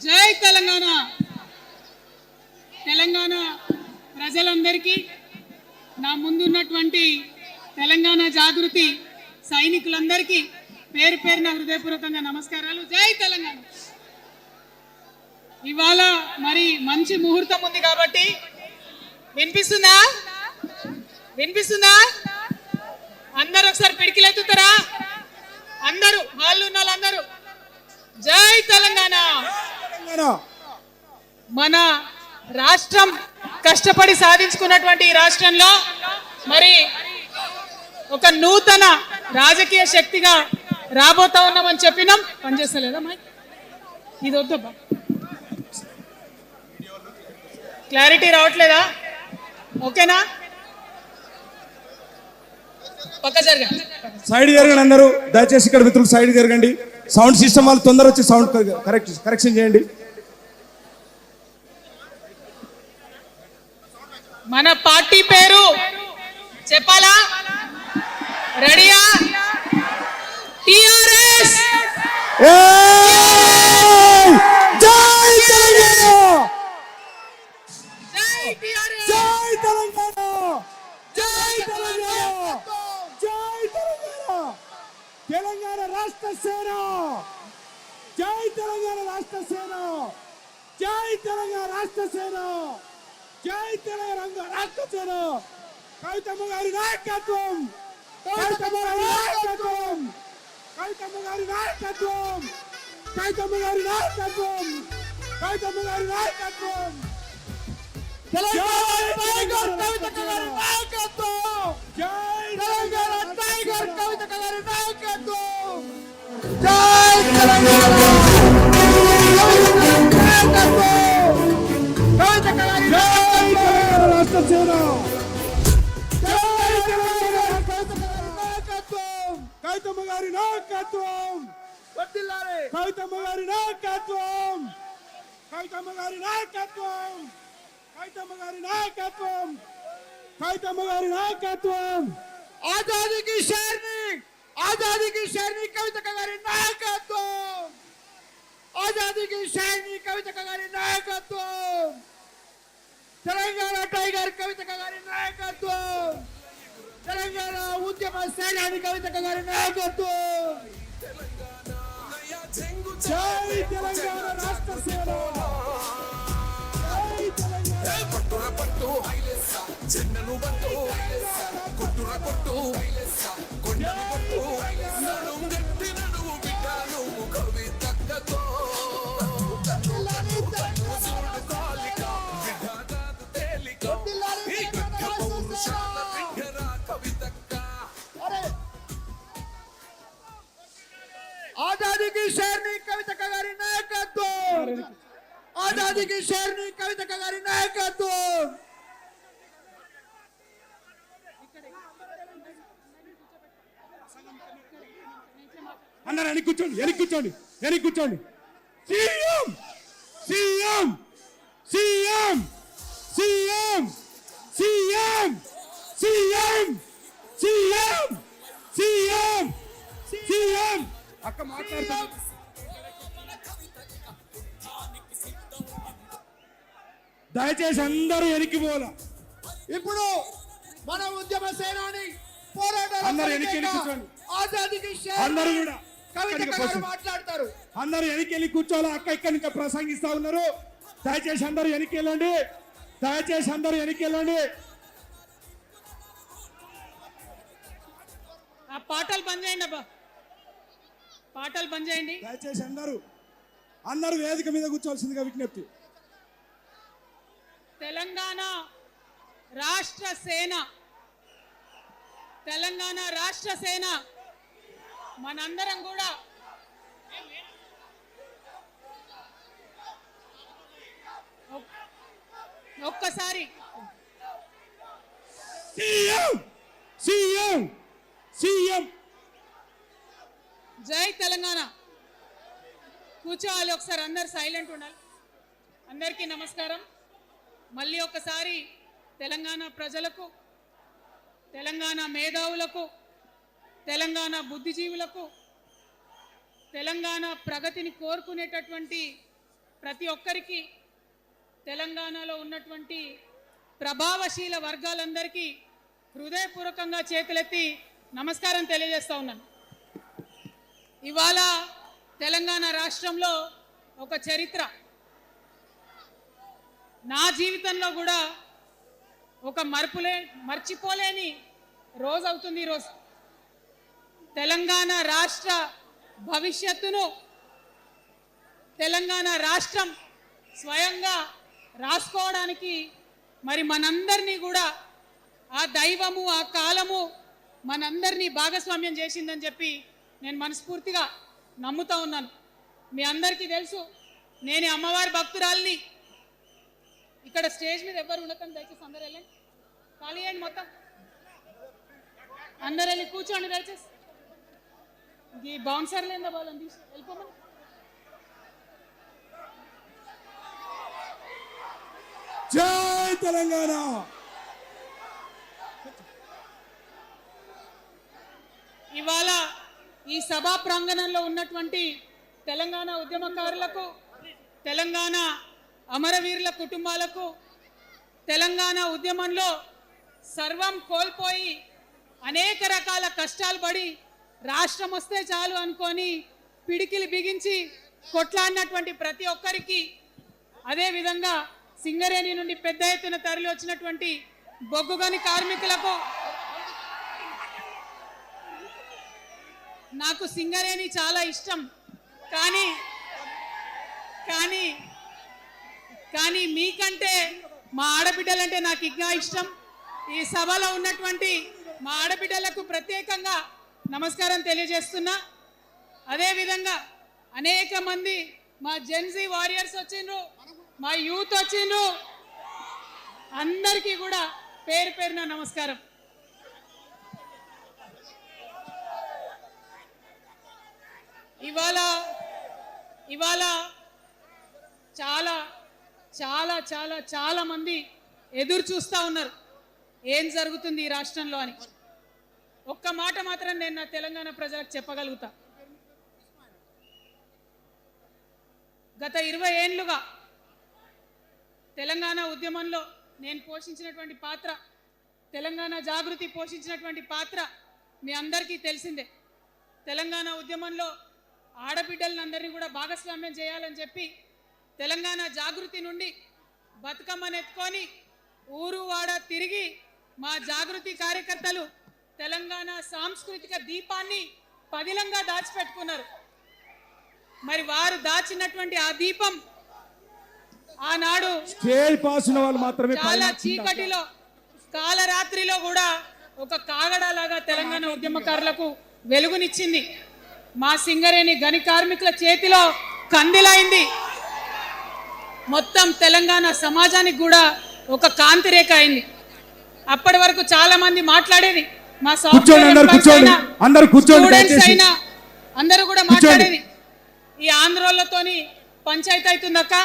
జై తెలంగాణ. తెలంగాణ ప్రజలందరికీ నా ముందున్నటువంటి తెలంగాణ జాగృతి సైనికులందరికీ పేరు పేరున హృదయపూర్వకంగా నమస్కారాలు. జై తెలంగాణ. ఇవాళ మరి మంచి ముహూర్తం ఉంది కాబట్టి వినిపిస్తుందా? అందరూ ఒకసారి పిడికిలెత్తుతారా? అందరూ హాల్లో ఉన్న వాళ్ళందరూ జై తెలంగాణ. మన రాష్ట్రం కష్టపడి సాధించుకున్నటువంటి ఈ రాష్ట్రంలో మరి ఒక నూతన రాజకీయ శక్తిగా రాబోతా ఉన్నామని చెప్పినాం. పనిచేస్తలేదా మై? ఇది వద్దబ్బా, క్లారిటీ రావట్లేదా? ఓకేనా? పక్క జరగండి, సైడ్ జరగండి. అందరూ దయచేసి ఇక్కడ మిత్రులు సైడ్ జరగండి. సౌండ్ సిస్టమ్ వాళ్ళు తొందర వచ్చి సౌండ్ కరెక్షన్ చేయండి. మన పార్టీ పేరు చెప్పాలా? రెడీయా? టిఆర్ఎస్. జై తెలంగాణ, జై టిఆర్ఎస్, జై తెలంగాణ, జై తెలంగాణ, జై తెలంగాణ. తెలంగాణ రాష్ట్ర సేన, జై తెలంగాణ రాష్ట్ర సేన, జై తెలంగాణ రాష్ట్ర సేన, జై తెలంగాణ రాష్ట్ర సేన. కవితమ్మ గారి నాయకత్వం, కవితమ్మ గారి నాయకత్వం, కవితమ్మ గారి నాయకత్వం, కవితమ్మ గారి నాయకత్వం, కవితమ్మ గారి నాయకత్వం. తెలంగాణ టైగర్ కవితమ్మ గారి నాయకత్వం, జై తెలంగాణ టైగర్ కవితమ్మ గారి నాయకత్వం, జై తెలంగాణ నాయకత్వం, కవితమ్మ గారి నాయకత్వం, రాష్ట్ర సేన, జై తెలంగాణ కవితమ్మ గారి నాయకత్వం, కవితమ్మ గారి నాయకత్వం, కవితమ్మ గారి నాయకత్వం, కవితమ్మ గారి నాయకత్వం, కవితమ్మ గారి నాయకత్వం, కవితమ్మ గారి నాయకత్వం. ఆజాదీ కి షేర్ని కవితమ్మ గారి నాయకత్వం, ఆజాదీ కి షేర్ని కవితమ్మ గారి నాయకత్వం, తెలంగాణ టైగర్ కవితమ్మ గారి నాయకత్వం, తెలంగాణ ఉద్యమ సేనాని కవితమ్మ గారి నాయకత్వం. జై తెలంగాణ రాష్ట్ర సేన, జై తెలంగాణ. పట్టుర పట్టు చెన్నను పట్టు కొట్టుర కొట్టు కొండను పట్టు నడుము గట్టి నడుము బిడ్డను కవి తగ్గతో కాలిక విధానాదు తేలిక ఈ గడ్డ పౌరుషాల బిడ్డరా కవి తగ్గ. ఆజాదీ కి షేర్ని కవితమ్మ గారి నాయకత్వం, ఆజాదీ కి షేర్ని కవితమ్మ గారి నాయకత్వం. అందరూ వెనక్కి కూర్చోండి, వెనక్కి కూర్చోండి, వెనక్కి కూర్చోండి. CM CM CM CM CM CM CM CM CM. అక్క మాట్లాడుతుంది. దయచేసి అందరూ వెనక్కి పోలా. ఇప్పుడు మన ఉద్యమ సేనాని అందరూ వెనక్కి కూర్చోండి. అందరూ కూడా మాట్లాడతారు. అందరూ వెనక్కి కూర్చోవాలి. అక్క ఇక్కడ ఇంకా ప్రసంగిస్తా ఉన్నారు. దయచేసి అందరూ వెనక్కి వెళ్ళండి, దయచేసి అందరూ వెనక్కి వెళ్ళండి. ఆ పాటలు బంద్ చేయండి అబ్బా, పాటలు బంద్ చేయండి. దయచేసి అందరూ వేదిక మీద కూర్చోవలసిందిగా విజ్ఞప్తి. తెలంగాణ రాష్ట్ర సేన, తెలంగాణ రాష్ట్ర సేన మనందరం కూడా ఒక్కసారి సీఎం సీఎం సీఎం. జై తెలంగాణ. కూర్చోవాలి, ఒకసారి అందరు సైలెంట్ ఉండాలి. అందరికీ నమస్కారం. మళ్ళీ ఒకసారి తెలంగాణ ప్రజలకు, తెలంగాణ మేధావులకు, తెలంగాణ బుద్ధిజీవులకు, తెలంగాణ ప్రగతిని కోరుకునేటటువంటి ప్రతి ఒక్కరికి తెలంగాణలో ఉన్నటువంటి ప్రభావశీల వర్గాలందరికీ హృదయపూర్వకంగా చేతులెత్తి నమస్కారం తెలియజేస్తా ఉన్నాను. ఇవాళ తెలంగాణ రాష్ట్రంలో ఒక చరిత్ర, నా జీవితంలో కూడా ఒక మర్చిపోలేని రోజు అవుతుంది ఈరోజు. తెలంగాణ రాష్ట్ర భవిష్యత్తును తెలంగాణ రాష్ట్రం స్వయంగా రాసుకోవడానికి మరి మనందరినీ కూడా ఆ దైవము ఆ కాలము మనందరినీ భాగస్వామ్యం చేసిందని చెప్పి నేను మనస్ఫూర్తిగా నమ్ముతా ఉన్నాను. మీ అందరికీ తెలుసు, నేను అమ్మవారి భక్తురాలిని. ఇక్కడ స్టేజ్ మీద ఎవరు ఉండకండి, దయచేసి అందరు వెళ్ళండి, ఖాళీ అయ్యండి, మొత్తం అందరు వెళ్ళి కూర్చోండి దయచేసి. ఈ బౌన్సర్లు ఏందో వాళ్ళని తీసి వెళ్ళిపోమని. జై తెలంగాణ. ఇవాళ ఈ సభా ప్రాంగణంలో ఉన్నటువంటి తెలంగాణ ఉద్యమకారులకు, తెలంగాణ అమరవీరుల కుటుంబాలకు, తెలంగాణ ఉద్యమంలో సర్వం కోల్పోయి అనేక రకాల కష్టాలు పడి రాష్ట్రం వస్తే చాలు అనుకొని పిడికిలి బిగించి కొట్లాడినటువంటి ప్రతి ఒక్కరికి, అదేవిధంగా సింగరేణి నుండి పెద్ద ఎత్తున తరలి వచ్చినటువంటి బొగ్గుగని కార్మికులకు, నాకు సింగరేణి చాలా ఇష్టం, కానీ కానీ కానీ మీకంటే మా ఆడబిడ్డలంటే నాకు ఇంకా ఇష్టం. ఈ సభలో ఉన్నటువంటి మా ఆడబిడ్డలకు ప్రత్యేకంగా నమస్కారం తెలియజేస్తున్నా. అదేవిధంగా అనేక మంది మా జెన్జీ వారియర్స్ వచ్చిండ్రు, మా యూత్ వచ్చిండ్రు, అందరికీ కూడా పేరు పేరున నమస్కారం. ఇవాళ చాలా చాలా చాలా చాలా మంది ఎదురు చూస్తూ ఉన్నారు ఏం జరుగుతుంది ఈ రాష్ట్రంలో అని. ఒక్క మాట మాత్రం నేను నా తెలంగాణ ప్రజలకు చెప్పగలుగుతా. గత 20 ఏళ్లుగా తెలంగాణ ఉద్యమంలో నేను పోషించినటువంటి పాత్ర, తెలంగాణ జాగృతి పోషించినటువంటి పాత్ర మీ అందరికీ తెలిసిందే. తెలంగాణ ఉద్యమంలో ఆడబిడ్డలందరినీ కూడా భాగస్వామ్యం చేయాలని చెప్పి తెలంగాణ జాగృతి నుండి బతుకమ్మను ఎత్తుకొని ఊరు వాడ తిరిగి మా జాగృతి కార్యకర్తలు తెలంగాణ సాంస్కృతిక దీపాన్ని పదిలంగా దాచిపెట్టుకున్నారు. మరి వారు దాచినటువంటి ఆ దీపం ఆనాడు చాలా చీకటిలో కాలరాత్రిలో కూడా ఒక కాగడాలాగా తెలంగాణ ఉద్యమకారులకు వెలుగునిచ్చింది. మా సింగరేణి గని కార్మికుల చేతిలో కందిలైంది. మొత్తం తెలంగాణ సమాజానికి కూడా ఒక కాంతి రేఖ అయింది. అప్పటి వరకు చాలా మంది మాట్లాడేది, మా స్టూడెంట్స్ అయినా అందరూ కూడా మాట్లాడేది, ఈ ఆంధ్రోళ్ళతోని పంచాయతీ అవుతుందక్క,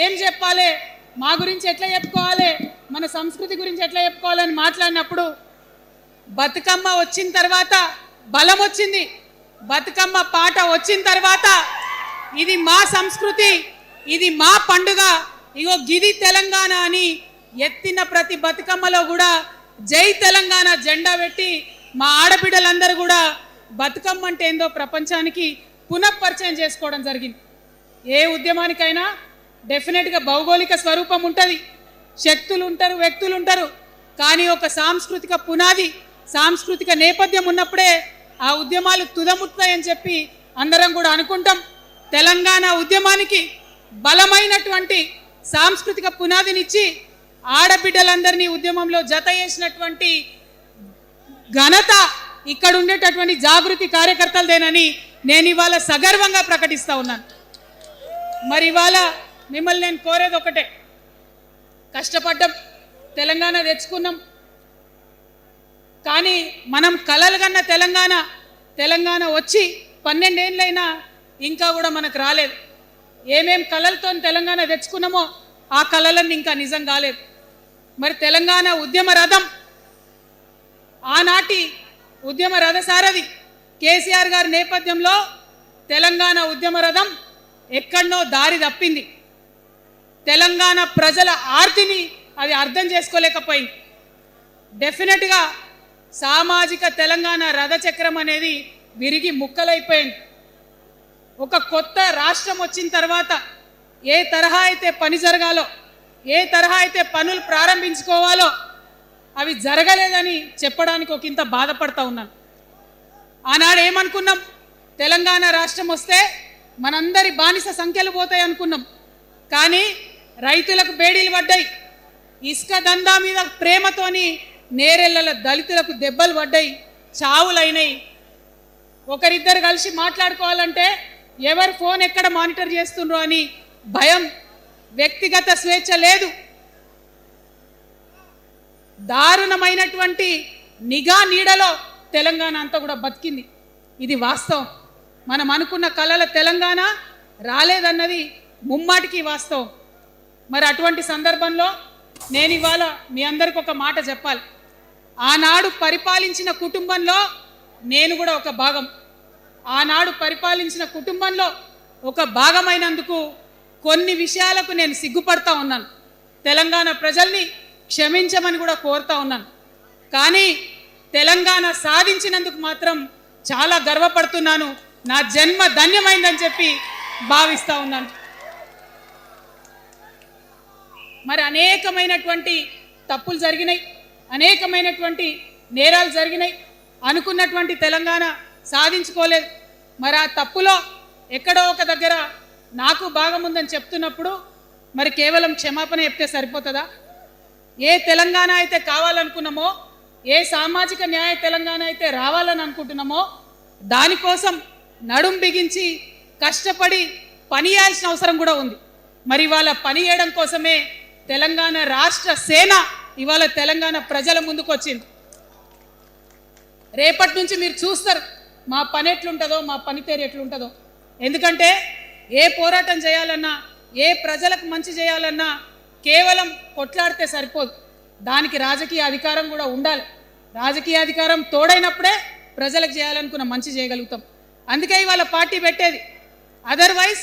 ఏం చెప్పాలి, మా గురించి ఎట్లా చెప్పుకోవాలి, మన సంస్కృతి గురించి ఎట్లా చెప్పుకోవాలని మాట్లాడినప్పుడు బతుకమ్మ వచ్చిన తర్వాత బలం వచ్చింది. బతుకమ్మ పాట వచ్చిన తర్వాత ఇది మా సంస్కృతి, ఇది మా పండుగ, ఇగో గిది తెలంగాణ అని ఎత్తిన ప్రతి బతుకమ్మలో కూడా జై తెలంగాణ జెండా పెట్టి మా ఆడబిడ్డలందరూ కూడా బతుకమ్మ అంటే ఏందో ప్రపంచానికి పునఃపరిచయం చేసుకోవడం జరిగింది. ఏ ఉద్యమానికైనా డెఫినెట్గా భౌగోళిక స్వరూపం ఉంటుంది, శక్తులు ఉంటారు, వ్యక్తులు ఉంటారు, కానీ ఒక సాంస్కృతిక పునాది, సాంస్కృతిక నేపథ్యం ఉన్నప్పుడే ఆ ఉద్యమాలు తుదముట్టాయని చెప్పి అందరం కూడా అనుకుంటాం. తెలంగాణ ఉద్యమానికి బలమైనటువంటి సాంస్కృతిక పునాదినిచ్చి ఆడబిడ్డలందరినీ ఉద్యమంలో జత చేసినటువంటి ఘనత ఇక్కడ ఉండేటటువంటి జాగృతి కార్యకర్తలదేనని నేను ఇవాళ సగర్వంగా ప్రకటిస్తా ఉన్నాను. మరి ఇవాళ మిమ్మల్ని నేను కోరేది ఒకటే, కష్టపడ్డాం, తెలంగాణ తెచ్చుకున్నాం, కానీ మనం కలలు కన్న తెలంగాణ వచ్చి 12 ఏళ్ళైనా ఇంకా కూడా మనకు రాలేదు. ఏమేం కలలతో తెలంగాణ తెచ్చుకున్నామో ఆ కలలన్నీ ఇంకా నిజం కాలేదు. మరి తెలంగాణ ఉద్యమ రథం, ఆనాటి ఉద్యమ రథసారథి కేసీఆర్ గారి నేపథ్యంలో తెలంగాణ ఉద్యమ రథం ఎక్కడనో దారి తప్పింది. తెలంగాణ ప్రజల ఆర్తిని అది అర్థం చేసుకోలేకపోయింది. డెఫినెట్గా సామాజిక తెలంగాణ రథచక్రం అనేది విరిగి ముక్కలైపోయింది. ఒక కొత్త రాష్ట్రం వచ్చిన తర్వాత ఏ తరహా అయితే పని జరగాలో, ఏ తరహా అయితే పనులు ప్రారంభించుకోవాలో అవి జరగలేదని చెప్పడానికి ఒక ఇంత బాధపడతా ఉన్నాను. ఆనాడు ఏమనుకున్నాం, తెలంగాణ రాష్ట్రం వస్తే మనందరి బానిస సంఖ్యలు పోతాయి అనుకున్నాం. కానీ రైతులకు బేడీలు పడ్డాయి, ఇసుక దందా మీద ప్రేమతోని నేరెళ్ళ దళితులకు దెబ్బలు పడ్డాయి, చావులైనాయి. ఒకరిద్దరు కలిసి మాట్లాడుకోవాలంటే ఎవరు ఫోన్ ఎక్కడ మానిటర్ చేస్తుండ్రో అని భయం, వ్యక్తిగత స్వేచ్ఛ లేదు. దారుణమైనటువంటి నిఘా నీడలో తెలంగాణ అంతా కూడా బతికింది. ఇది వాస్తవం. మనం అనుకున్న కలల తెలంగాణ రాలేదన్నది ముమ్మాటికి వాస్తవం. మరి అటువంటి సందర్భంలో నేను ఇవాళ మీ అందరికి ఒక మాట చెప్పాలి. ఆనాడు పరిపాలించిన కుటుంబంలో నేను కూడా ఒక భాగం. ఆనాడు పరిపాలించిన కుటుంబంలో ఒక భాగమైనందుకు కొన్ని విషయాలకు నేను సిగ్గుపడతా ఉన్నాను. తెలంగాణ ప్రజల్ని క్షమించమని కూడా కోరుతా ఉన్నాను. కానీ తెలంగాణ సాధించినందుకు మాత్రం చాలా గర్వపడుతున్నాను. నా జన్మ ధన్యమైందని చెప్పి భావిస్తూ ఉన్నాను. మరి అనేకమైనటువంటి తప్పులు జరిగినాయి, అనేకమైనటువంటి నేరాలు జరిగినాయి. అనుకున్నటువంటి తెలంగాణ సాధించుకోలేదు. మరి ఆ తప్పులో ఎక్కడో ఒక దగ్గర నాకు భాగం ఉందని చెప్తున్నప్పుడు మరి కేవలం క్షమాపణ చెప్తే సరిపోతుందా? ఏ తెలంగాణ అయితే కావాలనుకున్నామో, ఏ సామాజిక న్యాయ తెలంగాణ అయితే రావాలని అనుకుంటున్నామో దానికోసం నడుం బిగించి కష్టపడి పని చేయాల్సిన అవసరం కూడా ఉంది. మరి ఇవాళ పని చేయడం కోసమే తెలంగాణ రాష్ట్ర సేన ఇవాళ తెలంగాణ ప్రజల ముందుకు వచ్చింది. రేపటి నుంచి మీరు చూస్తారు మా పని ఎట్లుంటుందో, మా పనితీరు ఎట్లుంటుందో. ఎందుకంటే ఏ పోరాటం చేయాలన్నా, ఏ ప్రజలకు మంచి చేయాలన్నా కేవలం కొట్లాడితే సరిపోదు, దానికి రాజకీయ అధికారం కూడా ఉండాలి. రాజకీయ అధికారం తోడైనప్పుడే ప్రజలకు చేయాలనుకున్న మంచి చేయగలుగుతాం. అందుకే ఇవాళ పార్టీ పెట్టేది. అదర్వైజ్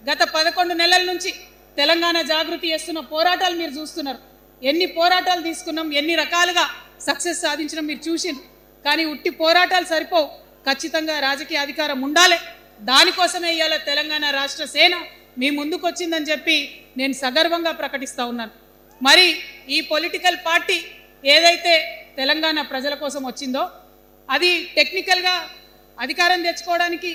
గత 11 నెలల నుంచి తెలంగాణ జాగృతి చేస్తున్న పోరాటాలు మీరు చూస్తున్నారు. ఎన్ని పోరాటాలు తీసుకున్నాం, ఎన్ని రకాలుగా సక్సెస్ సాధించడం మీరు చూసిండ్రు. కానీ ఉట్టి పోరాటాలు సరిపోవు, ఖచ్చితంగా రాజకీయ అధికారం ఉండాలి. దానికోసమే ఇవాళ తెలంగాణ రాష్ట్ర సేన మీ ముందుకు వచ్చిందని చెప్పి నేను సగర్వంగా ప్రకటిస్తూ ఉన్నాను. మరి ఈ పొలిటికల్ పార్టీ ఏదైతే తెలంగాణ ప్రజల కోసం వచ్చిందో అది టెక్నికల్గా అధికారం తెచ్చుకోవడానికి,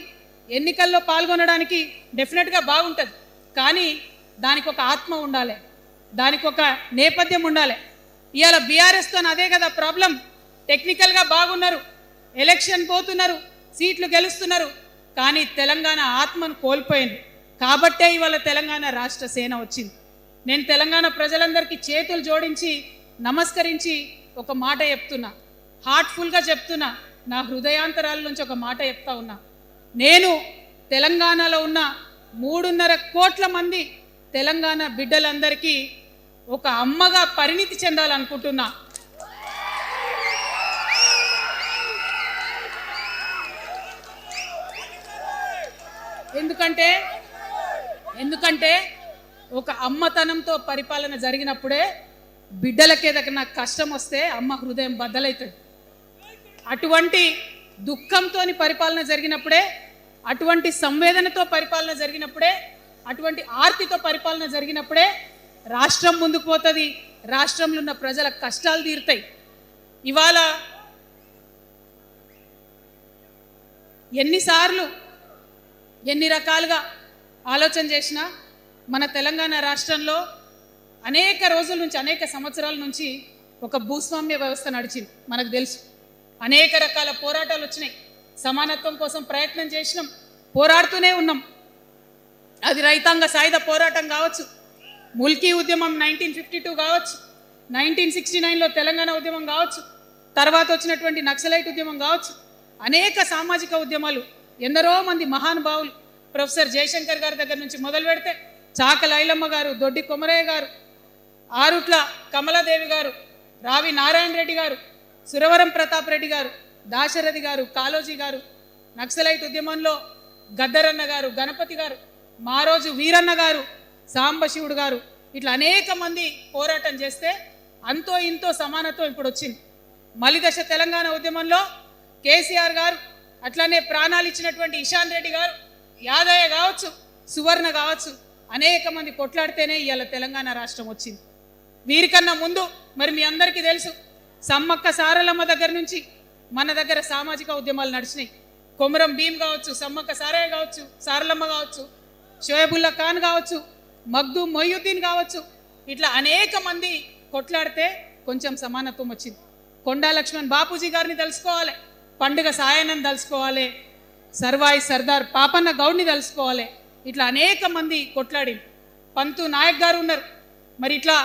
ఎన్నికల్లో పాల్గొనడానికి డెఫినెట్గా బాగుంటుంది. కానీ దానికి ఒక ఆత్మ ఉండాలి, దానికి ఒక నేపథ్యం ఉండాలి. ఇవాళ బీఆర్ఎస్తో అదే కదా ప్రాబ్లం. టెక్నికల్గా బాగున్నారు, ఎలక్షన్ పోతున్నారు, సీట్లు గెలుస్తున్నారు, కానీ తెలంగాణ ఆత్మను కోల్పోయింది. కాబట్టే ఇవాళ తెలంగాణ రాష్ట్ర సేన వచ్చింది. నేను తెలంగాణ ప్రజలందరికీ చేతులు జోడించి నమస్కరించి ఒక మాట చెప్తున్నా, హార్ట్ఫుల్గా చెప్తున్నా, నా హృదయాంతరాల నుంచి ఒక మాట చెప్తా ఉన్నా. నేను తెలంగాణలో ఉన్న 3.5 కోట్ల మంది తెలంగాణ బిడ్డలందరికీ ఒక అమ్మగా పరిణితి చెందాలనుకుంటున్నా. ఎందుకంటే ఒక అమ్మతనంతో పరిపాలన జరిగినప్పుడే బిడ్డలకి ఏదైనా కష్టం వస్తే అమ్మ హృదయం బద్దలవుతుంది. అటువంటి దుఃఖంతో పరిపాలన జరిగినప్పుడే, అటువంటి సంవేదనతో పరిపాలన జరిగినప్పుడే, అటువంటి ఆర్తితో పరిపాలన జరిగినప్పుడే రాష్ట్రం ముందుకు పోతుంది, రాష్ట్రంలో ఉన్న ప్రజల కష్టాలు తీరుతాయి. ఇవాళ ఎన్నిసార్లు ఎన్ని రకాలుగా ఆలోచన చేసినా మన తెలంగాణ రాష్ట్రంలో అనేక రోజుల నుంచి, అనేక సంవత్సరాల నుంచి ఒక భూస్వామ్య వ్యవస్థ నడిచింది. మనకు తెలుసు, అనేక రకాల పోరాటాలు వచ్చినాయి. సమానత్వం కోసం ప్రయత్నం చేసినాం, పోరాడుతూనే ఉన్నాం. అది రైతాంగ సాయుధ పోరాటం కావచ్చు, ముల్కీ ఉద్యమం 1952 కావచ్చు, 1969లో తెలంగాణ ఉద్యమం కావచ్చు, తర్వాత వచ్చినటువంటి నక్సలైట్ ఉద్యమం కావచ్చు, అనేక సామాజిక ఉద్యమాలు, ఎందరో మంది మహానుభావులు, ప్రొఫెసర్ జయశంకర్ గారి దగ్గర నుంచి మొదలు పెడితే చాక లైలమ్మ గారు, దొడ్డి కొమరయ్య గారు, ఆరుట్ల కమలాదేవి గారు, రావి నారాయణ రెడ్డి గారు, సురవరం ప్రతాప్ రెడ్డి గారు, దాశరథి గారు, కాళోజీ గారు, నక్సలైట్ ఉద్యమంలో గద్దరన్న గారు, గణపతి గారు, మారోజు వీరన్న గారు, సాంబశివుడు గారు, ఇట్లా అనేక మంది పోరాటం చేస్తే అంతో ఇంతో సమానత్వం ఇప్పుడు వచ్చింది. మలిదశ తెలంగాణ ఉద్యమంలో కేసీఆర్ గారు, అట్లానే ప్రాణాలు ఇచ్చినటువంటి ఇషాన్ రెడ్డి గారు, యాదయ్య కావచ్చు, సువర్ణ కావచ్చు, అనేక మంది కొట్లాడితేనే ఇవాళ తెలంగాణ రాష్ట్రం వచ్చింది. వీరికన్నా ముందు మరి మీ అందరికీ తెలుసు, సమ్మక్క సారలమ్మ దగ్గర నుంచి మన దగ్గర సామాజిక ఉద్యమాలు నడిచినాయి. కొమరం భీం కావచ్చు, సమ్మక్క సారయ్య కావచ్చు, సారలమ్మ కావచ్చు, షోయబుల్లా ఖాన్ కావచ్చు, మగ్దూ మొయ్యుద్దీన్ కావచ్చు, ఇట్లా అనేక మంది కొట్లాడితే కొంచెం సమానత్వం వచ్చింది. కొండా లక్ష్మణ్ బాపూజీ గారిని తెలుసుకోవాలి, పండుగ సాయనని తెలుసుకోవాలి, సర్వాయి సర్దార్ పాపన్న గౌడ్ని తెలుసుకోవాలి. ఇట్లా అనేక మంది కొట్లాడింది. పంతు నాయక్ గారు ఉన్నారు, మరి ఇట్లా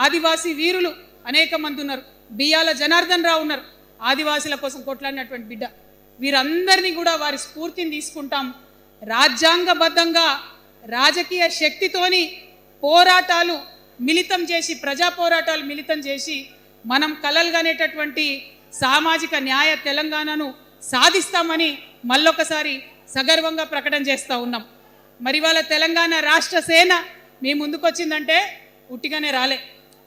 ఆదివాసీ వీరులు అనేక మంది ఉన్నారు. బియ్యాల జనార్దన్ రావు ఉన్నారు, ఆదివాసీల కోసం కొట్లాడినటువంటి బిడ్డ. వీరందరినీ కూడా వారి స్ఫూర్తిని తీసుకుంటాం. రాజ్యాంగబద్ధంగా రాజకీయ శక్తితోని పోరాటాలు మిళితం చేసి, ప్రజా పోరాటాలు మిళితం చేసి మనం కలలుగానేటటువంటి సామాజిక న్యాయ తెలంగాణను సాధిస్తామని మళ్ళొకసారి సగర్వంగా ప్రకటన చేస్తూ ఉన్నాం. మరి వాళ్ళ తెలంగాణ రాష్ట్ర సేన మీ ముందుకొచ్చిందంటే ఉట్టిగానే రాలే.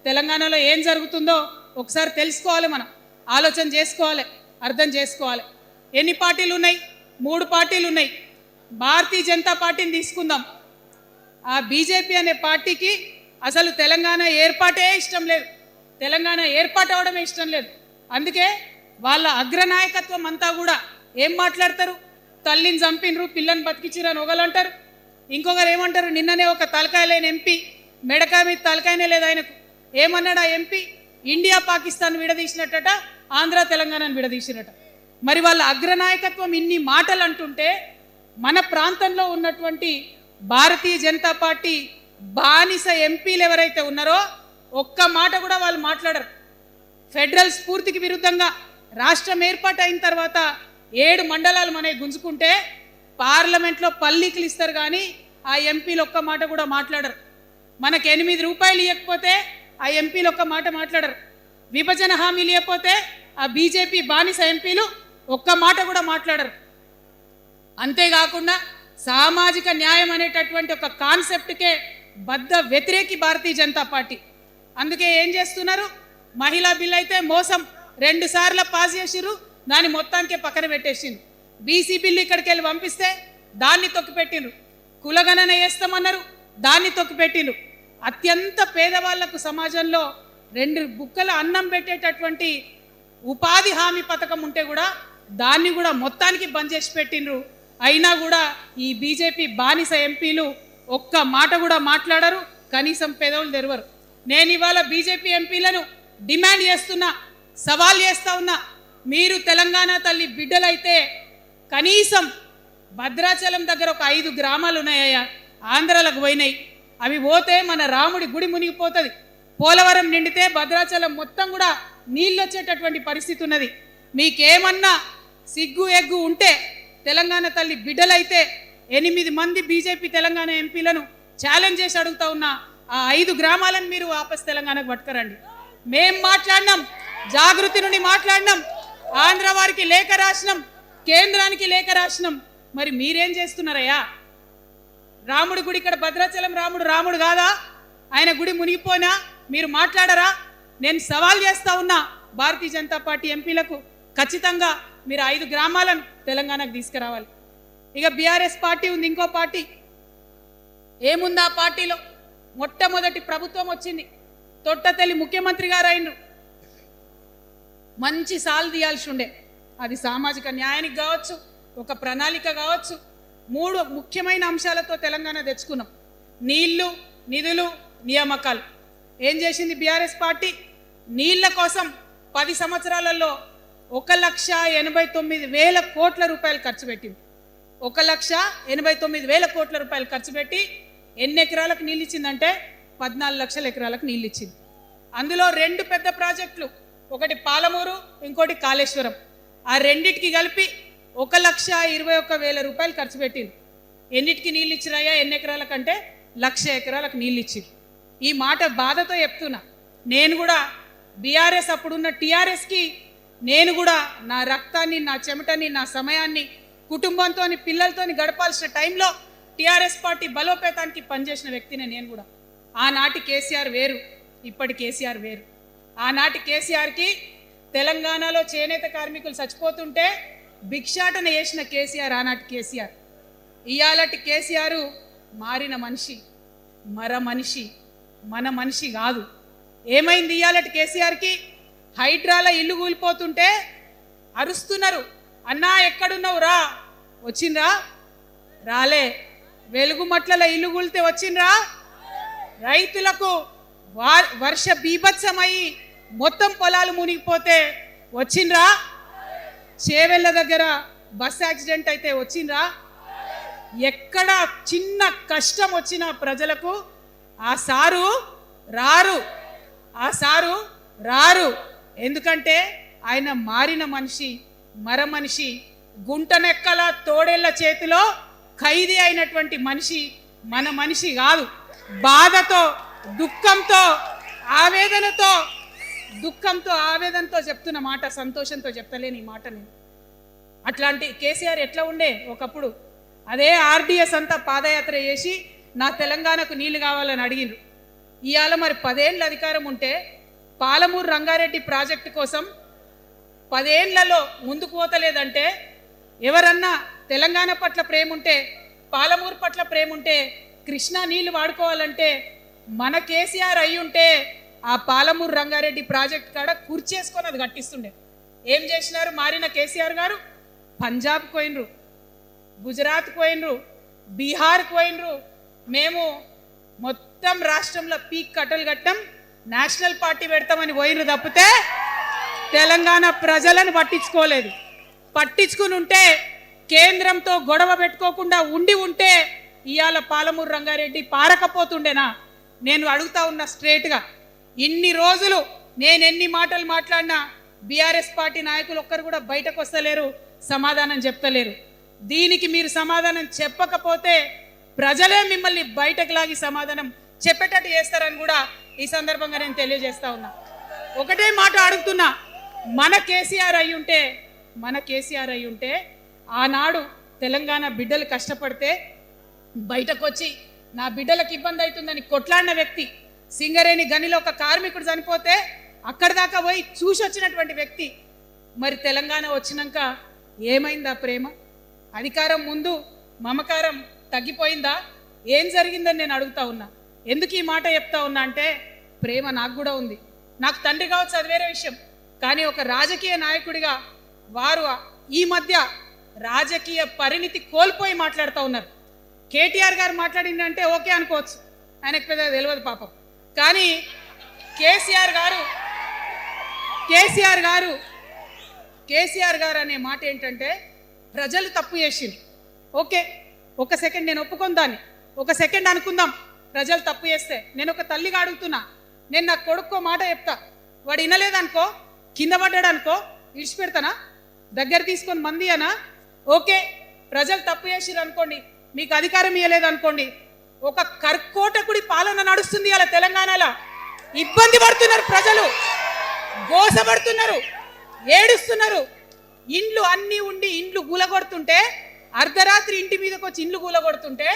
తెలంగాణలో ఏం జరుగుతుందో ఒకసారి తెలుసుకోవాలి, మనం ఆలోచన చేసుకోవాలి, అర్థం చేసుకోవాలి. ఎన్ని పార్టీలు ఉన్నాయి? 3 పార్టీలు ఉన్నాయి. భారతీయ జనతా పార్టీని తీసుకుందాం. ఆ బీజేపీ అనే పార్టీకి అసలు తెలంగాణ ఏర్పాటే ఇష్టం లేదు, తెలంగాణ ఏర్పాటు అవడమే ఇష్టం లేదు. అందుకే వాళ్ళ అగ్రనాయకత్వం అంతా కూడా ఏం మాట్లాడతారు? తల్లిని చంపినరు, పిల్లని బతికించిరని ఒకరు అంటారు, ఇంకొకరు ఏమంటారు? నిన్ననే ఒక తలకాయ లేని ఎంపీ, మెడకాయ మీద తలకాయనే లేదు ఆయనకు, ఏమన్నాడు ఆ ఎంపీ? ఇండియా పాకిస్తాన్ విడదీసినట్టట, ఆంధ్ర తెలంగాణను విడదీసినట. మరి వాళ్ళ అగ్రనాయకత్వం ఇన్ని మాటలు అంటుంటే మన ప్రాంతంలో ఉన్నటువంటి భారతీయ జనతా పార్టీ బానిస ఎంపీలు ఎవరైతే ఉన్నారో ఒక్క మాట కూడా వాళ్ళు మాట్లాడరు. ఫెడరల్ స్ఫూర్తికి విరుద్ధంగా రాష్ట్రం ఏర్పాటు అయిన తర్వాత 7 మండలాలు మనకి గుంజుకుంటే పార్లమెంట్లో పల్లీకులు ఇస్తారు, కానీ ఆ ఎంపీలు ఒక్క మాట కూడా మాట్లాడరు. మనకు 8 రూపాయలు ఇవ్వకపోతే ఆ ఎంపీలు ఒక్క మాట మాట్లాడరు. విభజన హామీలు ఇవ్వకపోతే ఆ బీజేపీ బానిస ఎంపీలు ఒక్క మాట కూడా మాట్లాడరు. అంతేకాకుండా సామాజిక న్యాయం అనేటటువంటి ఒక కాన్సెప్ట్కే బద్ద వ్యతిరేకి భారతీయ జనతా పార్టీ. అందుకే ఏం చేస్తున్నారు? మహిళా బిల్ అయితే మోసం, 2 సార్లు పాస్ చేసిర్రు, దాన్ని మొత్తానికే పక్కన పెట్టేసిండ్రు. బీసీ బిల్లు ఇక్కడికి వెళ్ళి పంపిస్తే దాన్ని తొక్కిపెట్టిండ్రు. కులగణన చేస్తామన్నారు, దాన్ని తొక్కిపెట్టిండ్రు. అత్యంత పేదవాళ్లకు సమాజంలో 2 బుక్కల అన్నం పెట్టేటటువంటి ఉపాధి హామీ పథకం ఉంటే కూడా దాన్ని కూడా మొత్తానికి బంద్ చేసి పెట్టిండ్రు. అయినా కూడా ఈ బీజేపీ బానిస ఎంపీలు ఒక్క మాట కూడా మాట్లాడరు, కనీసం పెదవులు తెరవరు. నేను ఇవాళ బీజేపీ ఎంపీలను డిమాండ్ చేస్తున్నా, సవాల్ చేస్తా ఉన్నా, మీరు తెలంగాణ తల్లి బిడ్డలైతే కనీసం భద్రాచలం దగ్గర ఒక 5 గ్రామాలు ఉన్నాయా, ఆంధ్రాలకు పోయినాయి, అవి పోతే మన రాముడి గుడి మునిగిపోతుంది. పోలవరం నిండితే భద్రాచలం మొత్తం కూడా నీళ్ళు వచ్చేటటువంటి పరిస్థితి ఉన్నది. మీకేమన్నా సిగ్గు ఎగ్గు ఉంటే తెలంగాణ తల్లి బిడ్డలైతే 8 మంది బీజేపీ తెలంగాణ ఎంపీలను ఛాలెంజ్ చేసి అడుగుతా ఉన్నా, ఆ 5 గ్రామాలను మీరు వాపస్ తెలంగాణకు పట్టుకరండి. మేం మాట్లాడినాం, జాగృతి నుండి మాట్లాడినాం, ఆంధ్ర వారికి లేఖ రాసినాం, కేంద్రానికి లేఖ రాసినాం. మరి మీరేం చేస్తున్నారయ్యా? రాముడి గుడి ఇక్కడ భద్రాచలం రాముడు కాదా? ఆయన గుడి మునిగిపోయినా మీరు మాట్లాడరా? నేను సవాల్ చేస్తా ఉన్నా భారతీయ జనతా పార్టీ ఎంపీలకు, ఖచ్చితంగా మీరు 5 గ్రామాలను తెలంగాణకు తీసుకురావాలి. ఇక బీఆర్ఎస్ పార్టీ ఉంది, ఇంకో పార్టీ. ఏముంది ఆ పార్టీలో? మొట్టమొదటి ప్రభుత్వం వచ్చింది, తొట్టతల్లి ముఖ్యమంత్రి గారు అయినరు. మంచి సాలు తీయాల్సి ఉండే, అది సామాజిక న్యాయానికి కావచ్చు, ఒక ప్రణాళిక కావచ్చు. 3 ముఖ్యమైన అంశాలతో తెలంగాణ తెచ్చుకున్నాం: నీళ్లు, నిధులు, నియామకాలు. ఏం చేసింది బీఆర్ఎస్ పార్టీ? నీళ్ల కోసం 10 సంవత్సరాలలో 1,89,000 కోట్ల రూపాయలు ఖర్చు పెట్టింది. 1,89,000 కోట్ల రూపాయలు ఖర్చు పెట్టి ఎన్ని ఎకరాలకు నీళ్ళు ఇచ్చిందంటే 14 లక్షల ఎకరాలకు నీళ్ళు ఇచ్చింది. అందులో 2 పెద్ద ప్రాజెక్టులు, ఒకటి పాలమూరు, ఇంకోటి కాళేశ్వరం. ఆ రెండిటికి కలిపి 1,21,000 రూపాయలు ఖర్చు పెట్టింది. ఎన్నిటికి నీళ్ళు ఇచ్చిరాయా? ఎన్ని ఎకరాలకంటే 1,00,000 ఎకరాలకు నీళ్ళు ఇచ్చింది. ఈ మాట బాధతో చెప్తున్నా. నేను కూడా బీఆర్ఎస్ అప్పుడున్న టీఆర్ఎస్కి నేను కూడా నా రక్తాన్ని, నా చెమటని, నా సమయాన్ని కుటుంబంతో, పిల్లలతో గడపాల్సిన టైంలో టీఆర్ఎస్ పార్టీ బలోపేతానికి పనిచేసిన వ్యక్తిని నేను కూడా. ఆనాటి కేసీఆర్ వేరు, ఇప్పటి కేసీఆర్ వేరు. ఆనాటి కేసీఆర్కి తెలంగాణలో చేనేత కార్మికులు చచ్చిపోతుంటే భిక్షాటన చేసిన కేసీఆర్ ఆనాటి కేసీఆర్. ఇయాలటి కేసీఆర్ మారిన మనిషి, మనిషి, మన మనిషి కాదు. ఏమైంది ఇయాలటి కేసీఆర్కి? హైడ్రాల ఇల్లు కూలిపోతుంటే అరుస్తున్నారు, అన్నా ఎక్కడున్నావు రా, వచ్చిండ్రా? రాలే. వెలుగుమట్ల ఇల్లు కూలితే వచ్చిండ్రా? రైతులకు వర్ష బీభత్సమయ్యి మొత్తం పొలాలు మునిగిపోతే వచ్చిండ్రా? చేవెళ్ళ దగ్గర బస్ యాక్సిడెంట్ అయితే వచ్చిండ్రా? ఎక్కడ చిన్న కష్టం వచ్చిన ప్రజలకు ఆ సారు రారు, ఆ సారు రారు. ఎందుకంటే ఆయన మారిన మనిషి, మనిషి, గుంటనెక్కల తోడేళ్ల చేతిలో ఖైదీ అయినటువంటి మనిషి, మన మనిషి కాదు. బాధతో, దుఃఖంతో, ఆవేదనతో చెప్తున్న మాట, సంతోషంతో చెప్తలేని ఈ మాట నేను. అట్లాంటి కేసీఆర్ ఎట్లా ఉండే ఒకప్పుడు? అదే ఆర్డీఎస్ అంతా పాదయాత్ర చేసి నా తెలంగాణకు నీళ్లు కావాలని అడిగినారు. ఇవాళ మరి 10 ఏళ్ళ అధికారం ఉంటే పాలమూరు రంగారెడ్డి ప్రాజెక్టు కోసం 10 ఏళ్లలో ముందుకు పోతలేదంటే, ఎవరన్నా తెలంగాణ పట్ల ప్రేమ ఉంటే, పాలమూరు పట్ల ప్రేమ ఉంటే, కృష్ణా నీళ్లు వాడుకోవాలంటే మన కేసీఆర్ అయి ఉంటే ఆ పాలమూరు రంగారెడ్డి ప్రాజెక్ట్ కాడ కుర్చేసుకొని అది కట్టిస్తుండే. ఏం చేసినారు మారిన కేసీఆర్ గారు? పంజాబ్కి పోయినరు, గుజరాత్కి పోయినరు, బీహార్కి పోయినరు. మేము మొత్తం రాష్ట్రంలో పీక్ కట్టలు కట్టం, నేషనల్ పార్టీ పెడతామని పోయినరు తప్పితే తెలంగాణ ప్రజలను పట్టించుకోలేదు. పట్టించుకుని ఉంటే, కేంద్రంతో గొడవ పెట్టుకోకుండా ఉంటే ఇవాళ పాలమూరు రంగారెడ్డి పారకపోతుండేనా? నేను అడుగుతా ఉన్నా స్ట్రేట్గా. ఇన్ని రోజులు నేను ఎన్ని మాటలు మాట్లాడినా బీఆర్ఎస్ పార్టీ నాయకులు ఒక్కరు కూడా బయటకు వస్తలేరు, సమాధానం చెప్తలేరు. దీనికి మీరు సమాధానం చెప్పకపోతే ప్రజలే మిమ్మల్ని బయటకు లాగి సమాధానం చెప్పేటట్టు చేస్తారని కూడా ఈ సందర్భంగా నేను తెలియజేస్తా ఉన్నా. ఒకటే మాట అడుగుతున్నా, మన కేసీఆర్ అయి ఉంటే ఆనాడు తెలంగాణ బిడ్డలు కష్టపడితే బయటకు వచ్చి నా బిడ్డలకు ఇబ్బంది అవుతుందని కొట్లాడిన వ్యక్తి, సింగరేణి గనిలో ఒక కార్మికుడు చనిపోతే అక్కడి దాకా పోయి చూసి వచ్చినటువంటి వ్యక్తి, మరి తెలంగాణ వచ్చినాక ఏమైందా ప్రేమ? అధికారం ముందు మమకారం తగ్గిపోయిందా? ఏం జరిగిందని నేను అడుగుతా ఉన్నా. ఎందుకు ఈ మాట చెప్తా ఉన్నా అంటే, ప్రేమ నాకు కూడా ఉంది. నాకు తండ్రి కావచ్చు, అది వేరే విషయం. కానీ ఒక రాజకీయ నాయకుడిగా వారు ఈ మధ్య రాజకీయ పరిణితి కోల్పోయి మాట్లాడుతూ ఉన్నారు. కేటీఆర్ గారు మాట్లాడిందంటే ఓకే అనుకోవచ్చు, ఆయనకు పెద్దగా తెలియదు పాపం. కానీ కేసీఆర్ గారు అనే మాట ఏంటంటే, ప్రజలు తప్పు చేసింది. ఓకే, ఒక సెకండ్ నేను ఒప్పుకొని దాన్ని, ఒక సెకండ్ అనుకుందాం. ప్రజలు తప్పు చేస్తే నేను ఒక తల్లిగా అడుగుతున్నా, నేను నా కొడుకో మాట చెప్తా, వాడు వినలేదనుకో, కింద పడ్డాడు అనుకో, ఇడిచిపెడతానా? దగ్గర తీసుకొని మంది అనా? ఓకే, ప్రజలు తప్పు చేసిరు అనుకోండి, మీకు అధికారం ఇవ్వలేదు అనుకోండి, ఒక కర్కోటకుడి పాలన నడుస్తుంది అలా తెలంగాణలో. ఇబ్బంది పడుతున్నారు ప్రజలు, గోసపడుతున్నారు, ఏడుస్తున్నారు. ఇండ్లు అన్నీ ఉండి ఇండ్లు కూలగొడుతుంటే, అర్ధరాత్రి ఇంటి మీదకి వచ్చి ఇండ్లు కూలగొడుతుంటే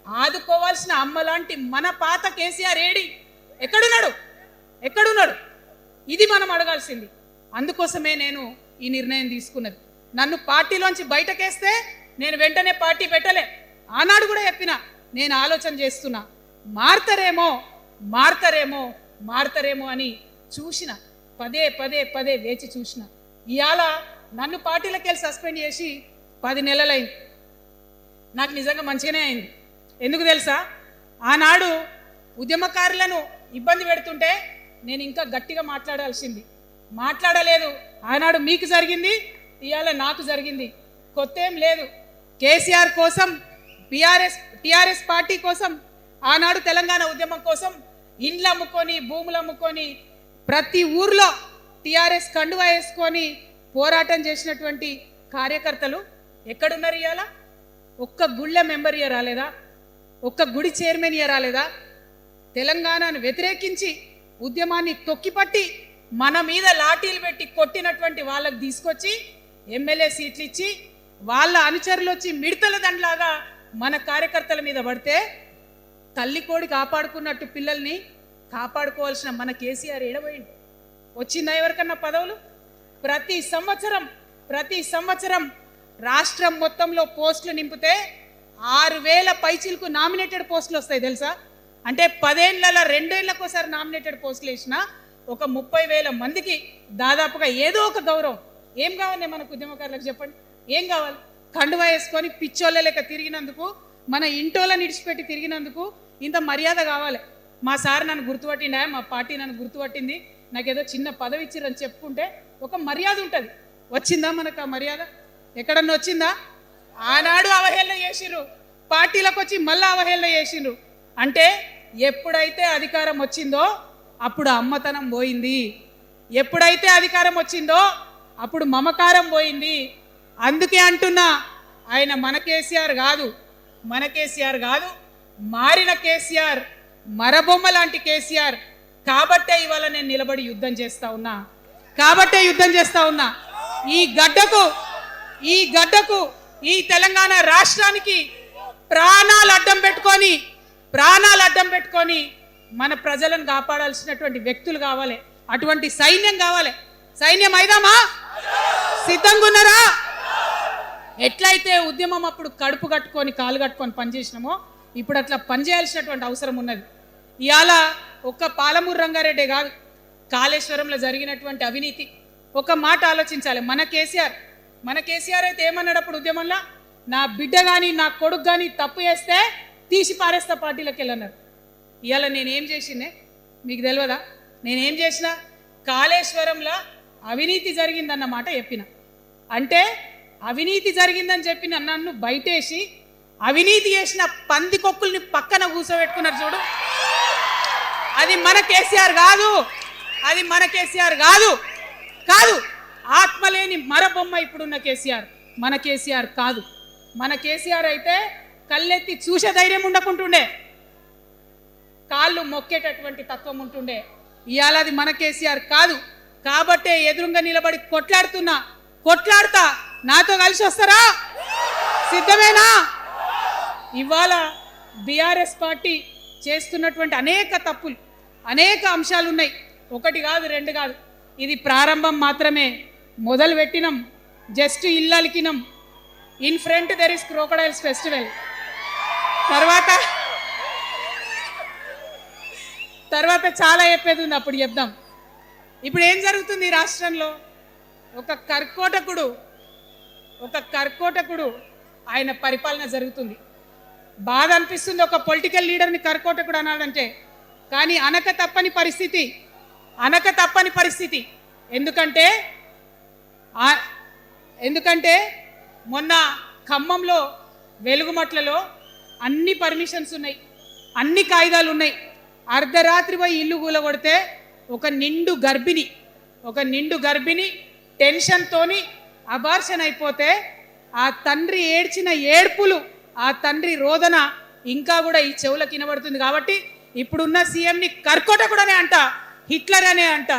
ఆదుకోవాల్సిన అమ్మలాంటి మన పాత కేసీఆర్ ఏడి? ఎక్కడున్నాడు? ఇది మనం అడగాల్సింది. అందుకోసమే నేను ఈ నిర్ణయం తీసుకున్నది. నన్ను పార్టీలోంచి బయటకేస్తే నేను వెంటనే పార్టీ పెట్టలే. ఆనాడు కూడా చెప్పిన, నేను ఆలోచన చేస్తున్నా, మారతారేమో అని చూసిన, పదే వేచి చూసిన. ఇవాళ నన్ను పార్టీలోకి వెళ్ళి సస్పెండ్ చేసి 10 నెలలైంది. నాకు నిజంగా మంచిగానే అయింది. ఎందుకు తెలుసా? ఆనాడు ఉద్యమకారులను ఇబ్బంది పెడుతుంటే నేను ఇంకా గట్టిగా మాట్లాడలేదు. ఆనాడు మీకు జరిగింది, ఇవాళ నాకు జరిగింది. కొత్త ఏం లేదు. కేసీఆర్ కోసం, టీఆర్ఎస్ పార్టీ కోసం, ఆనాడు తెలంగాణ ఉద్యమం కోసం ఇండ్లు అమ్ముకొని, భూములు అమ్ముకొని, ప్రతి ఊర్లో టీఆర్ఎస్ కండువా వేసుకొని పోరాటం చేసినటువంటి కార్యకర్తలు ఎక్కడున్నారు ఇవాళ? ఒక్క గుళ్ళ మెంబర్ ఇయర్ రాలేదా? ఒక్క గుడి చైర్మన్ ఇయర్ రాలేదా? తెలంగాణను వ్యతిరేకించి ఉద్యమాన్ని తొక్కిపట్టి మన మీద లాఠీలు పెట్టి కొట్టినటువంటి వాళ్ళకు తీసుకొచ్చి ఎమ్మెల్యే సీట్లు ఇచ్చి వాళ్ళ అనుచరులు వచ్చి మిడతల దండలాగా మన కార్యకర్తల మీద పడితే తల్లి కోడి కాపాడుకున్నట్టు పిల్లల్ని కాపాడుకోవాల్సిన మన కేసీఆర్ ఏడబోయింది. వచ్చిందా ఎవరికన్నా పదవులు? ప్రతి సంవత్సరం రాష్ట్రం మొత్తంలో పోస్టులు నింపితే 6,000 పైచీలకు నామినేటెడ్ పోస్టులు వస్తాయి తెలుసా? అంటే 10 ఏళ్ళ 2 ఏళ్ళకోసారి నామినేటెడ్ పోస్టులు వేసిన ఒక 30,000 మందికి దాదాపుగా ఏదో ఒక గౌరవం. ఏం కావాలి మనకు ఉద్యమకారులకు చెప్పండి? ఏం కావాలి? కండువా వేసుకొని పిచ్చోళ్ళ లెక్క తిరిగినందుకు, మన ఇంటోళ్ళని ఇడిచిపెట్టి తిరిగినందుకు ఇంత మర్యాద కావాలి. మా సార్ నన్ను గుర్తుపట్టిండా, మా పార్టీ నన్ను గుర్తుపట్టింది, నాకేదో చిన్న పదవి ఇచ్చిరని చెప్పుకుంటే ఒక మర్యాద ఉంటుంది. వచ్చిందా మనకు ఆ మర్యాద? ఎక్కడన్నా వచ్చిందా? ఆనాడు అవహేళన చేసిర్రు, పార్టీలకు వచ్చి మళ్ళీ అవహేళన చేసిండ్రు. అంటే ఎప్పుడైతే అధికారం వచ్చిందో అప్పుడు అమ్మతనం పోయింది, ఎప్పుడైతే అధికారం వచ్చిందో అప్పుడు మమకారం పోయింది. అందుకే అంటున్నా, ఆయన మన కేసీఆర్ కాదు, మారిన కేసీఆర్, మరబొమ్మ లాంటి కేసీఆర్. కాబట్టే ఇవాళ నేను నిలబడి యుద్ధం చేస్తా ఉన్నా. ఈ గడ్డకు ఈ తెలంగాణ రాష్ట్రానికి ప్రాణాలు అడ్డం పెట్టుకొని మన ప్రజలను కాపాడాల్సినటువంటి వ్యక్తులు కావాలి, అటువంటి సైన్యం కావాలి. సైన్యం అయిదామా? సిద్ధంగా ఉన్నారా? ఎట్లయితే ఉద్యమం అప్పుడు కడుపు కట్టుకొని కాలు కట్టుకొని పనిచేసినామో ఇప్పుడు అట్లా పనిచేయాల్సినటువంటి అవసరం ఉన్నది. ఇవాళ ఒక్క పాలమూరు రంగారెడ్డి కాదు, కాళేశ్వరంలో జరిగినటువంటి అవినీతి. ఒక మాట ఆలోచించాలి. మన కేసీఆర్ అయితే ఏమన్నాడు అప్పుడు ఉద్యమంలో? నా బిడ్డ కానీ నా కొడుకు కానీ తప్పు చేస్తే తీసి పారేస్తా పార్టీలకు వెళ్ళన్నారు. ఇవాళ నేనేం చేసిందే మీకు తెలియదా? నేనేం చేసిన? కాళేశ్వరంలో అవినీతి జరిగిందన్నమాట చెప్పిన. అంటే అవినీతి జరిగిందని చెప్పిన నన్ను బయటేసి అవినీతి చేసిన పందికొక్కుల్ని పక్కన కూర్చోబెట్టుకున్నారు చూడు. అది మన కేసీఆర్ కాదు. ఆత్మలేని మరబొమ్మ ఇప్పుడున్న కేసీఆర్. మన కేసీఆర్ కాదు. మన కేసీఆర్ అయితే కళ్ళెత్తి చూసే ధైర్యం ఉండకుంటుండే, కాళ్ళు మొక్కేటటువంటి తత్వం ఉంటుండే. ఇవాళ అది మన కేసీఆర్ కాదు. కాబట్టే ఎదురుగా నిలబడి కొట్లాడతా. నాతో కలిసి వస్తారా? సిద్ధమేనా? ఇవాళ బీఆర్ఎస్ పార్టీ చేస్తున్నటువంటి అనేక తప్పులు, అనేక అంశాలు ఉన్నాయి. 1 కాదు 2 కాదు. ఇది ప్రారంభం మాత్రమే. మొదలు పెట్టినాం, జస్ట్ ఇల్లలికినాం. In front there is crocodiles festival. తర్వాత చాలా చెప్పేది ఉంది, అప్పుడు చెప్దాం. ఇప్పుడు ఏం జరుగుతుంది ఈ రాష్ట్రంలో? ఒక కర్కోటకుడు ఆయన పరిపాలన జరుగుతుంది. బాధ అనిపిస్తుంది ఒక పొలిటికల్ లీడర్ని కర్కోటకుడు అనాలంటే. కానీ అనక తప్పని పరిస్థితి. ఎందుకంటే మొన్న ఖమ్మంలో వెలుగుమట్లలో అన్ని పర్మిషన్స్ ఉన్నాయి, అన్ని కాయిదాలు ఉన్నాయి. అర్ధరాత్రి పోయి ఇల్లు కూలగొడితే ఒక నిండు గర్భిణి టెన్షన్తోని అబార్షన్ అయిపోతే ఆ తండ్రి ఏడ్చిన ఏడ్పులు, ఆ తండ్రి రోదన ఇంకా కూడా ఈ చెవులకు వినబడుతుంది. కాబట్టి ఇప్పుడున్న సీఎంని కర్కోటకుడనే అంట, హిట్లర్ అనే అంట.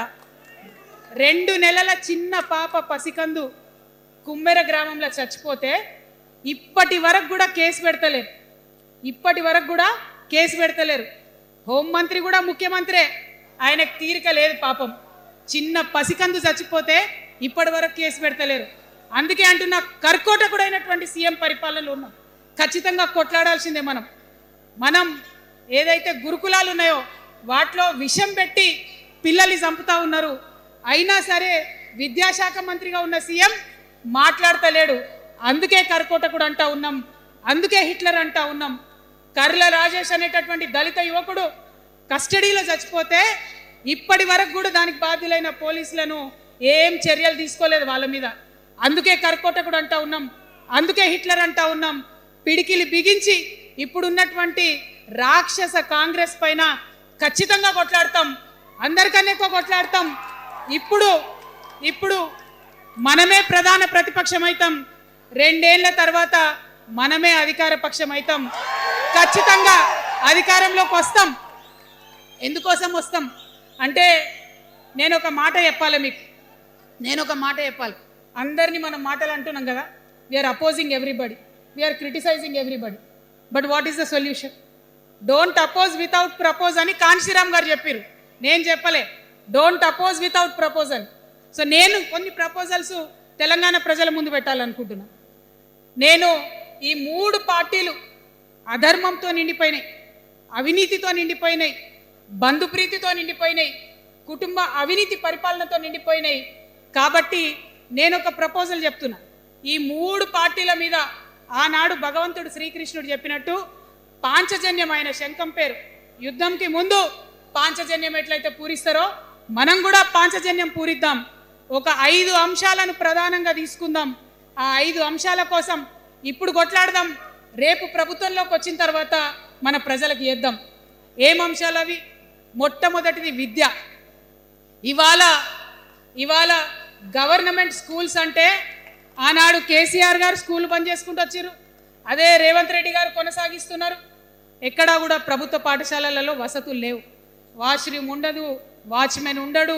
2 నెలల చిన్న పాప పసికందు కుమ్మెర గ్రామంలో చచ్చిపోతే ఇప్పటి వరకు కూడా కేసు పెడతలేరు. హోంమంత్రి కూడా ముఖ్యమంత్రే, ఆయనకు తీరిక లేదు పాపం. చిన్న పసికందు చచ్చిపోతే ఇప్పటి వరకు కేసు పెడతలేరు. అందుకే అంటున్నా, కర్కోటకుడైనటువంటి సీఎం పరిపాలనలో ఉన్నాం. ఖచ్చితంగా కొట్లాడాల్సిందే. మనం ఏదైతే గురుకులాలు ఉన్నాయో వాటిలో విషం పెట్టి పిల్లల్ని చంపుతా ఉన్నారు. అయినా సరే విద్యాశాఖ మంత్రిగా ఉన్న సీఎం మాట్లాడతలేడు. అందుకే కర్కోటకుడు అంటా ఉన్నాం, అందుకే హిట్లర్ అంటా ఉన్నాం. కర్ల రాజేష్ అనేటటువంటి దళిత యువకుడు కస్టడీలో చచ్చిపోతే ఇప్పటి వరకు కూడా దానికి బాధ్యులైన పోలీసులను ఏం చర్యలు తీసుకోలేదు వాళ్ళ మీద. అందుకే కర్కోటకుడు అంటా ఉన్నాం, అందుకే హిట్లర్ అంటా ఉన్నాం. పిడికిలి బిగించి ఇప్పుడున్నటువంటి రాక్షస కాంగ్రెస్ పైన ఖచ్చితంగా కొట్లాడతాం, అందరికన్నా ఎక్కువ కొట్లాడతాం. ఇప్పుడు మనమే ప్రధాన ప్రతిపక్షం అవుతాం. 2 ఏళ్ల తర్వాత మనమే అధికార పక్షం అవుతాం. ఖచ్చితంగా అధికారంలోకి వస్తాం. ఎందుకోసం వస్తాం అంటే నేను ఒక మాట చెప్పాలి. అందరినీ మనం మాటలు అంటున్నాం కదా, we are opposing everybody, we are criticizing everybody. But what is the solution? Don't oppose without propose అని కాన్షీరామ్ గారు చెప్పారు, నేను చెప్పలే. Don't oppose without proposal. So నేను కొన్ని ప్రపోజల్స్ తెలంగాణ ప్రజల ముందు పెట్టాలనుకుంటున్నా. నేను ఈ 3 పార్టీలు అధర్మంతో నిండిపోయినాయి, అవినీతితో నిండిపోయినాయి, బంధుప్రీతితో నిండిపోయినాయి, కుటుంబ అవినీతి పరిపాలనతో నిండిపోయినాయి. కాబట్టి నేను ఒక ప్రపోజల్ చెప్తున్నా. ఈ 3 పార్టీల మీద ఆనాడు భగవంతుడు శ్రీకృష్ణుడు చెప్పినట్టు పాంచజన్యమైన శంఖం పేరు, యుద్ధంకి ముందు పాంచజన్యం ఎట్లయితే పూరిస్తారో మనం కూడా పాంచజన్యం పూరిద్దాం. ఒక 5 అంశాలను ప్రధానంగా తీసుకుందాం. ఆ 5 అంశాల కోసం ఇప్పుడు కొట్లాడదాం, రేపు ప్రభుత్వంలోకి వచ్చిన తర్వాత మన ప్రజలకు ఇద్దాం. ఏం అంశాలు అవి? మొట్టమొదటిది విద్య. ఇవాళ గవర్నమెంట్ స్కూల్స్ అంటే ఆనాడు కేసీఆర్ గారు స్కూల్ బంద్ చేసుకుంటూ వచ్చారు, అదే రేవంత్ రెడ్డి గారు కొనసాగిస్తున్నారు. ఎక్కడా కూడా ప్రభుత్వ పాఠశాలలలో వసతులు లేవు. వాష్రూమ్ ఉండదు, వాచ్మెన్ ఉండడు,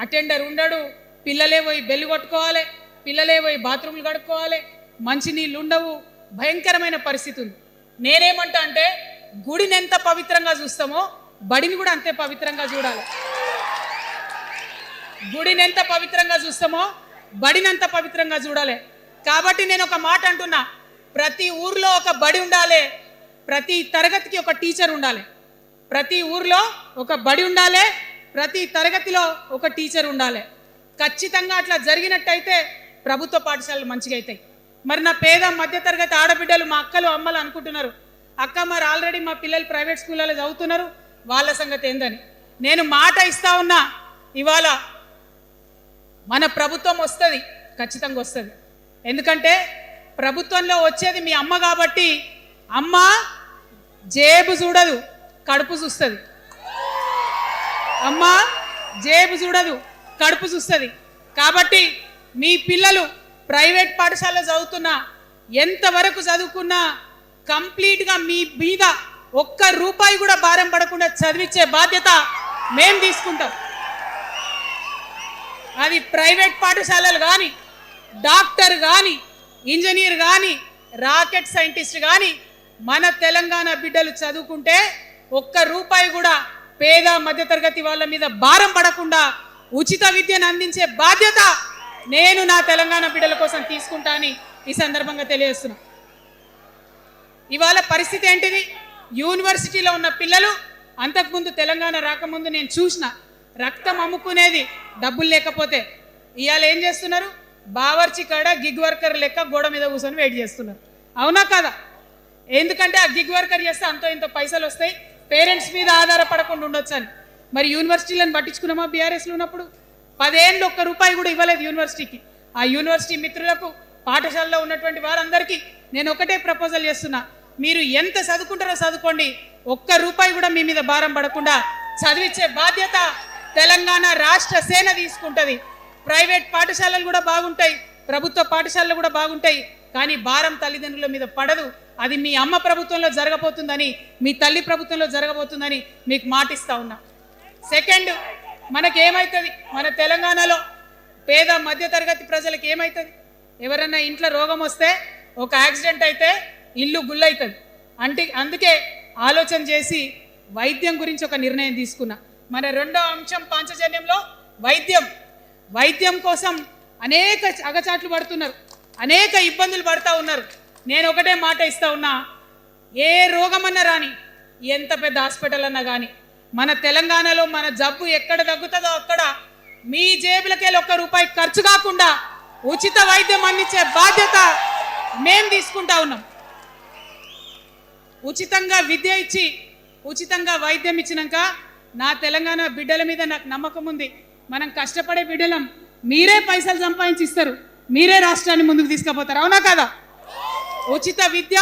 అటెండర్ ఉండడు, పిల్లలే పోయి బెల్లు కొట్టుకోవాలి, పిల్లలే పోయి బాత్రూమ్లు కడుక్కోవాలి, మంచినీళ్ళు ఉండవు, భయంకరమైన పరిస్థితి ఉంది. నేనేమంటా అంటే గుడిని ఎంత పవిత్రంగా చూస్తామో బడిని కూడా అంతే పవిత్రంగా చూడాలి. గుడిని ఎంత పవిత్రంగా చూస్తామో బడిని అంత పవిత్రంగా చూడాలి. కాబట్టి నేను ఒక మాట అంటున్నా, ప్రతి ఊర్లో ఒక బడి ఉండాలి, ప్రతి తరగతికి ఒక టీచర్ ఉండాలి. ప్రతి ఊర్లో ఒక బడి ఉండాలి, ప్రతి తరగతిలో ఒక టీచర్ ఉండాలి. ఖచ్చితంగా అట్లా జరిగినట్టయితే ప్రభుత్వ పాఠశాలలు మంచిగా అవుతాయి. మరి నా పేద మధ్యతరగతి ఆడబిడ్డలు, మా అక్కలు అమ్మలు అనుకుంటున్నారు, అక్క మరి ఆల్రెడీ మా పిల్లలు ప్రైవేట్ స్కూళ్ళలో చదువుతున్నారు, వాళ్ళ సంగతి ఏందని. నేను మాట ఇస్తా ఉన్నా, ఇవాళ మన ప్రభుత్వం వస్తుంది, ఖచ్చితంగా వస్తుంది. ఎందుకంటే ప్రభుత్వంలో వచ్చేది మీ అమ్మ కాబట్టి అమ్మ జేబు చూడదు, కడుపు చూస్తుంది. అమ్మ జేబు చూడదు, కడుపు చూస్తుంది. కాబట్టి మీ పిల్లలు ప్రైవేట్ పాఠశాలలో చదువుతున్నా, ఎంతవరకు చదువుకున్నా కంప్లీట్గా మీ మీద ఒక్క రూపాయి కూడా భారం పడకుండా చదివించే బాధ్యత మేం తీసుకుంటాం. అది ప్రైవేట్ పాఠశాలలు కానీ, డాక్టర్ కానీ, ఇంజనీర్ కానీ, రాకెట్ సైంటిస్ట్ కానీ మన తెలంగాణ బిడ్డలు చదువుకుంటే ఒక్క రూపాయి కూడా పేద మధ్యతరగతి వాళ్ళ మీద భారం పడకుండా ఉచిత విద్యను అందించే బాధ్యత నేను నా తెలంగాణ బిడ్డల కోసం తీసుకుంటా అని ఈ సందర్భంగా తెలియజేస్తున్నా. ఇవాళ పరిస్థితి ఏంటిది? యూనివర్సిటీలో ఉన్న పిల్లలు అంతకుముందు తెలంగాణ రాకముందు నేను చూసిన రక్తం అమ్ముకునేది డబ్బులు లేకపోతే. ఇవాళ ఏం చేస్తున్నారు? బావర్చి కాడ గిగ్ వర్కర్ లెక్క గోడ మీద కూర్చొని వెయిట్ చేస్తున్నారు. అవునా కదా? ఎందుకంటే ఆ గిగ్ వర్కర్ చేస్తే అంతో ఇంత పైసలు వస్తాయి, పేరెంట్స్ మీద ఆధారపడకుండా ఉండొచ్చు అని. మరి యూనివర్సిటీలను పట్టించుకున్నామా? బీఆర్ఎస్లో ఉన్నప్పుడు 10 ఏళ్ళు ఒక్క రూపాయి కూడా ఇవ్వలేదు యూనివర్సిటీకి. ఆ యూనివర్సిటీ మిత్రులకు, పాఠశాలలో ఉన్నటువంటి వారందరికీ నేను ఒకటే ప్రపోజల్ చేస్తున్నా, మీరు ఎంత చదువుకుంటారో చదువుకోండి, ఒక్క రూపాయి కూడా మీ మీద భారం పడకుండా చదివించే బాధ్యత తెలంగాణ రాష్ట్ర సేన తీసుకుంటుంది. ప్రైవేట్ పాఠశాలలు కూడా బాగుంటాయి, ప్రభుత్వ పాఠశాలలు కూడా బాగుంటాయి, కానీ భారం తల్లిదండ్రుల మీద పడదు. అది మీ అమ్మ ప్రభుత్వంలో జరగబోతుందని, మీ తల్లి ప్రభుత్వంలో జరగబోతుందని మీకు మాటిస్తా ఉన్నా. సెకండ్, మనకేమవుతుంది? మన తెలంగాణలో పేద మధ్యతరగతి ప్రజలకు ఏమవుతుంది? ఎవరన్నా ఇంట్లో రోగం వస్తే, ఒక యాక్సిడెంట్ అయితే ఇల్లు గుల్లవుతుంది. అందుకే ఆలోచన చేసి వైద్యం గురించి ఒక నిర్ణయం తీసుకున్నా. మన రెండో అంశం పాంచజన్యంలో వైద్యం కోసం అనేక అగచాట్లు పడుతున్నారు, అనేక ఇబ్బందులు పడుతూ ఉన్నారు. నేను ఒకటే మాట ఇస్తా ఉన్నా, ఏ రోగమన్నా రాని, ఎంత పెద్ద హాస్పిటల్ అన్నా కానీ, మన తెలంగాణలో మన జబ్బు ఎక్కడ తగ్గుతుందో అక్కడ మీ జేబులకెళ్ళి ఒక్క రూపాయి ఖర్చు కాకుండా ఉచిత వైద్యం అందించే బాధ్యత మేం తీసుకుంటా ఉన్నాం. ఉచితంగా విద్య ఇచ్చి, ఉచితంగా వైద్యం ఇచ్చినాక నా తెలంగాణ బిడ్డల మీద నాకు నమ్మకం ఉంది. మనం కష్టపడే బిడ్డలం, మీరే పైసలు సంపాదించి ఇస్తారు, మీరే రాష్ట్రాన్ని ముందుకు తీసుకుపోతారు. అవునా కదా? ఉచిత విద్య,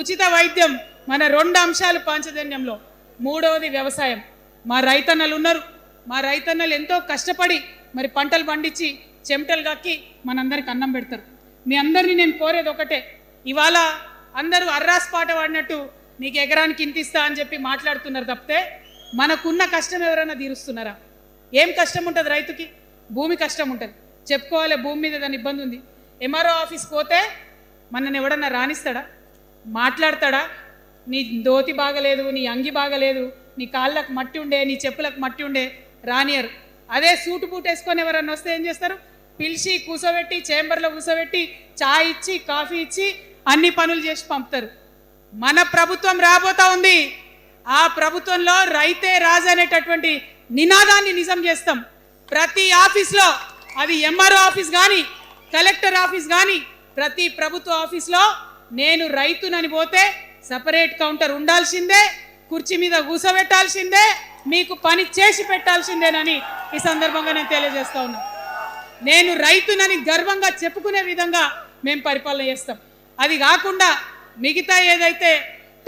ఉచిత వైద్యం మన రెండు అంశాలు పాంచజన్యంలో. మూడవది వ్యవసాయం. మా రైతన్నలు ఉన్నారు, మా రైతన్నలు ఎంతో కష్టపడి మరి పంటలు పండించి చెమటలు కక్కి మనందరికి అన్నం పెడతారు. మీ అందరినీ నేను కోరేది ఒకటే, ఇవాళ అందరూ అర్రాస్ పాట పాడినట్టు నీకు ఎకరానికి ఇంత ఇస్తా అని చెప్పి మాట్లాడుతున్నారు తప్పితే మనకున్న కష్టం ఎవరైనా తీరుస్తున్నారా? ఏం కష్టం ఉంటుంది రైతుకి? భూమి కష్టం ఉంటుంది, చెప్పుకోవాలి. భూమి మీద దాని ఇబ్బంది ఉంది. ఎంఆర్ఓ ఆఫీస్కి పోతే మనని ఎవడన్నా రాణిస్తాడా? మాట్లాడతాడా? నీ దోతి బాగలేదు, నీ అంగి బాగలేదు, నీ కాళ్ళకు మట్టి ఉండే, నీ చెప్పులకు మట్టి ఉండే రానియరు. అదే సూటు బూట్ వేసుకొని ఎవరన్నా వస్తే ఏం చేస్తారు? పిలిచి కూర్చోబెట్టి చేంబర్లో కూర్చోబెట్టి చాయ్ ఇచ్చి కాఫీ ఇచ్చి అన్ని పనులు చేసి పంపుతారు. మన ప్రభుత్వం రాబోతా ఉంది. ఆ ప్రభుత్వంలో రైతే రాజు అనేటటువంటి నినాదాన్ని నిజం చేస్తాం. ప్రతి ఆఫీస్లో, అది ఎంఆర్ఓ ఆఫీస్ కానీ కలెక్టర్ ఆఫీస్ కానీ, ప్రతి ప్రభుత్వ ఆఫీస్లో నేను రైతునని పోతే సపరేట్ కౌంటర్ ఉండాల్సిందే, కుర్చీ మీద కూర్చోబెట్టాల్సిందే, మీకు పని చేసి పెట్టాల్సిందేనని ఈ సందర్భంగా నేను తెలియజేస్తా ఉన్నా. నేను రైతునని గర్వంగా చెప్పుకునే విధంగా మేము పరిపాలన చేస్తాం. అది కాకుండా మిగతా ఏదైతే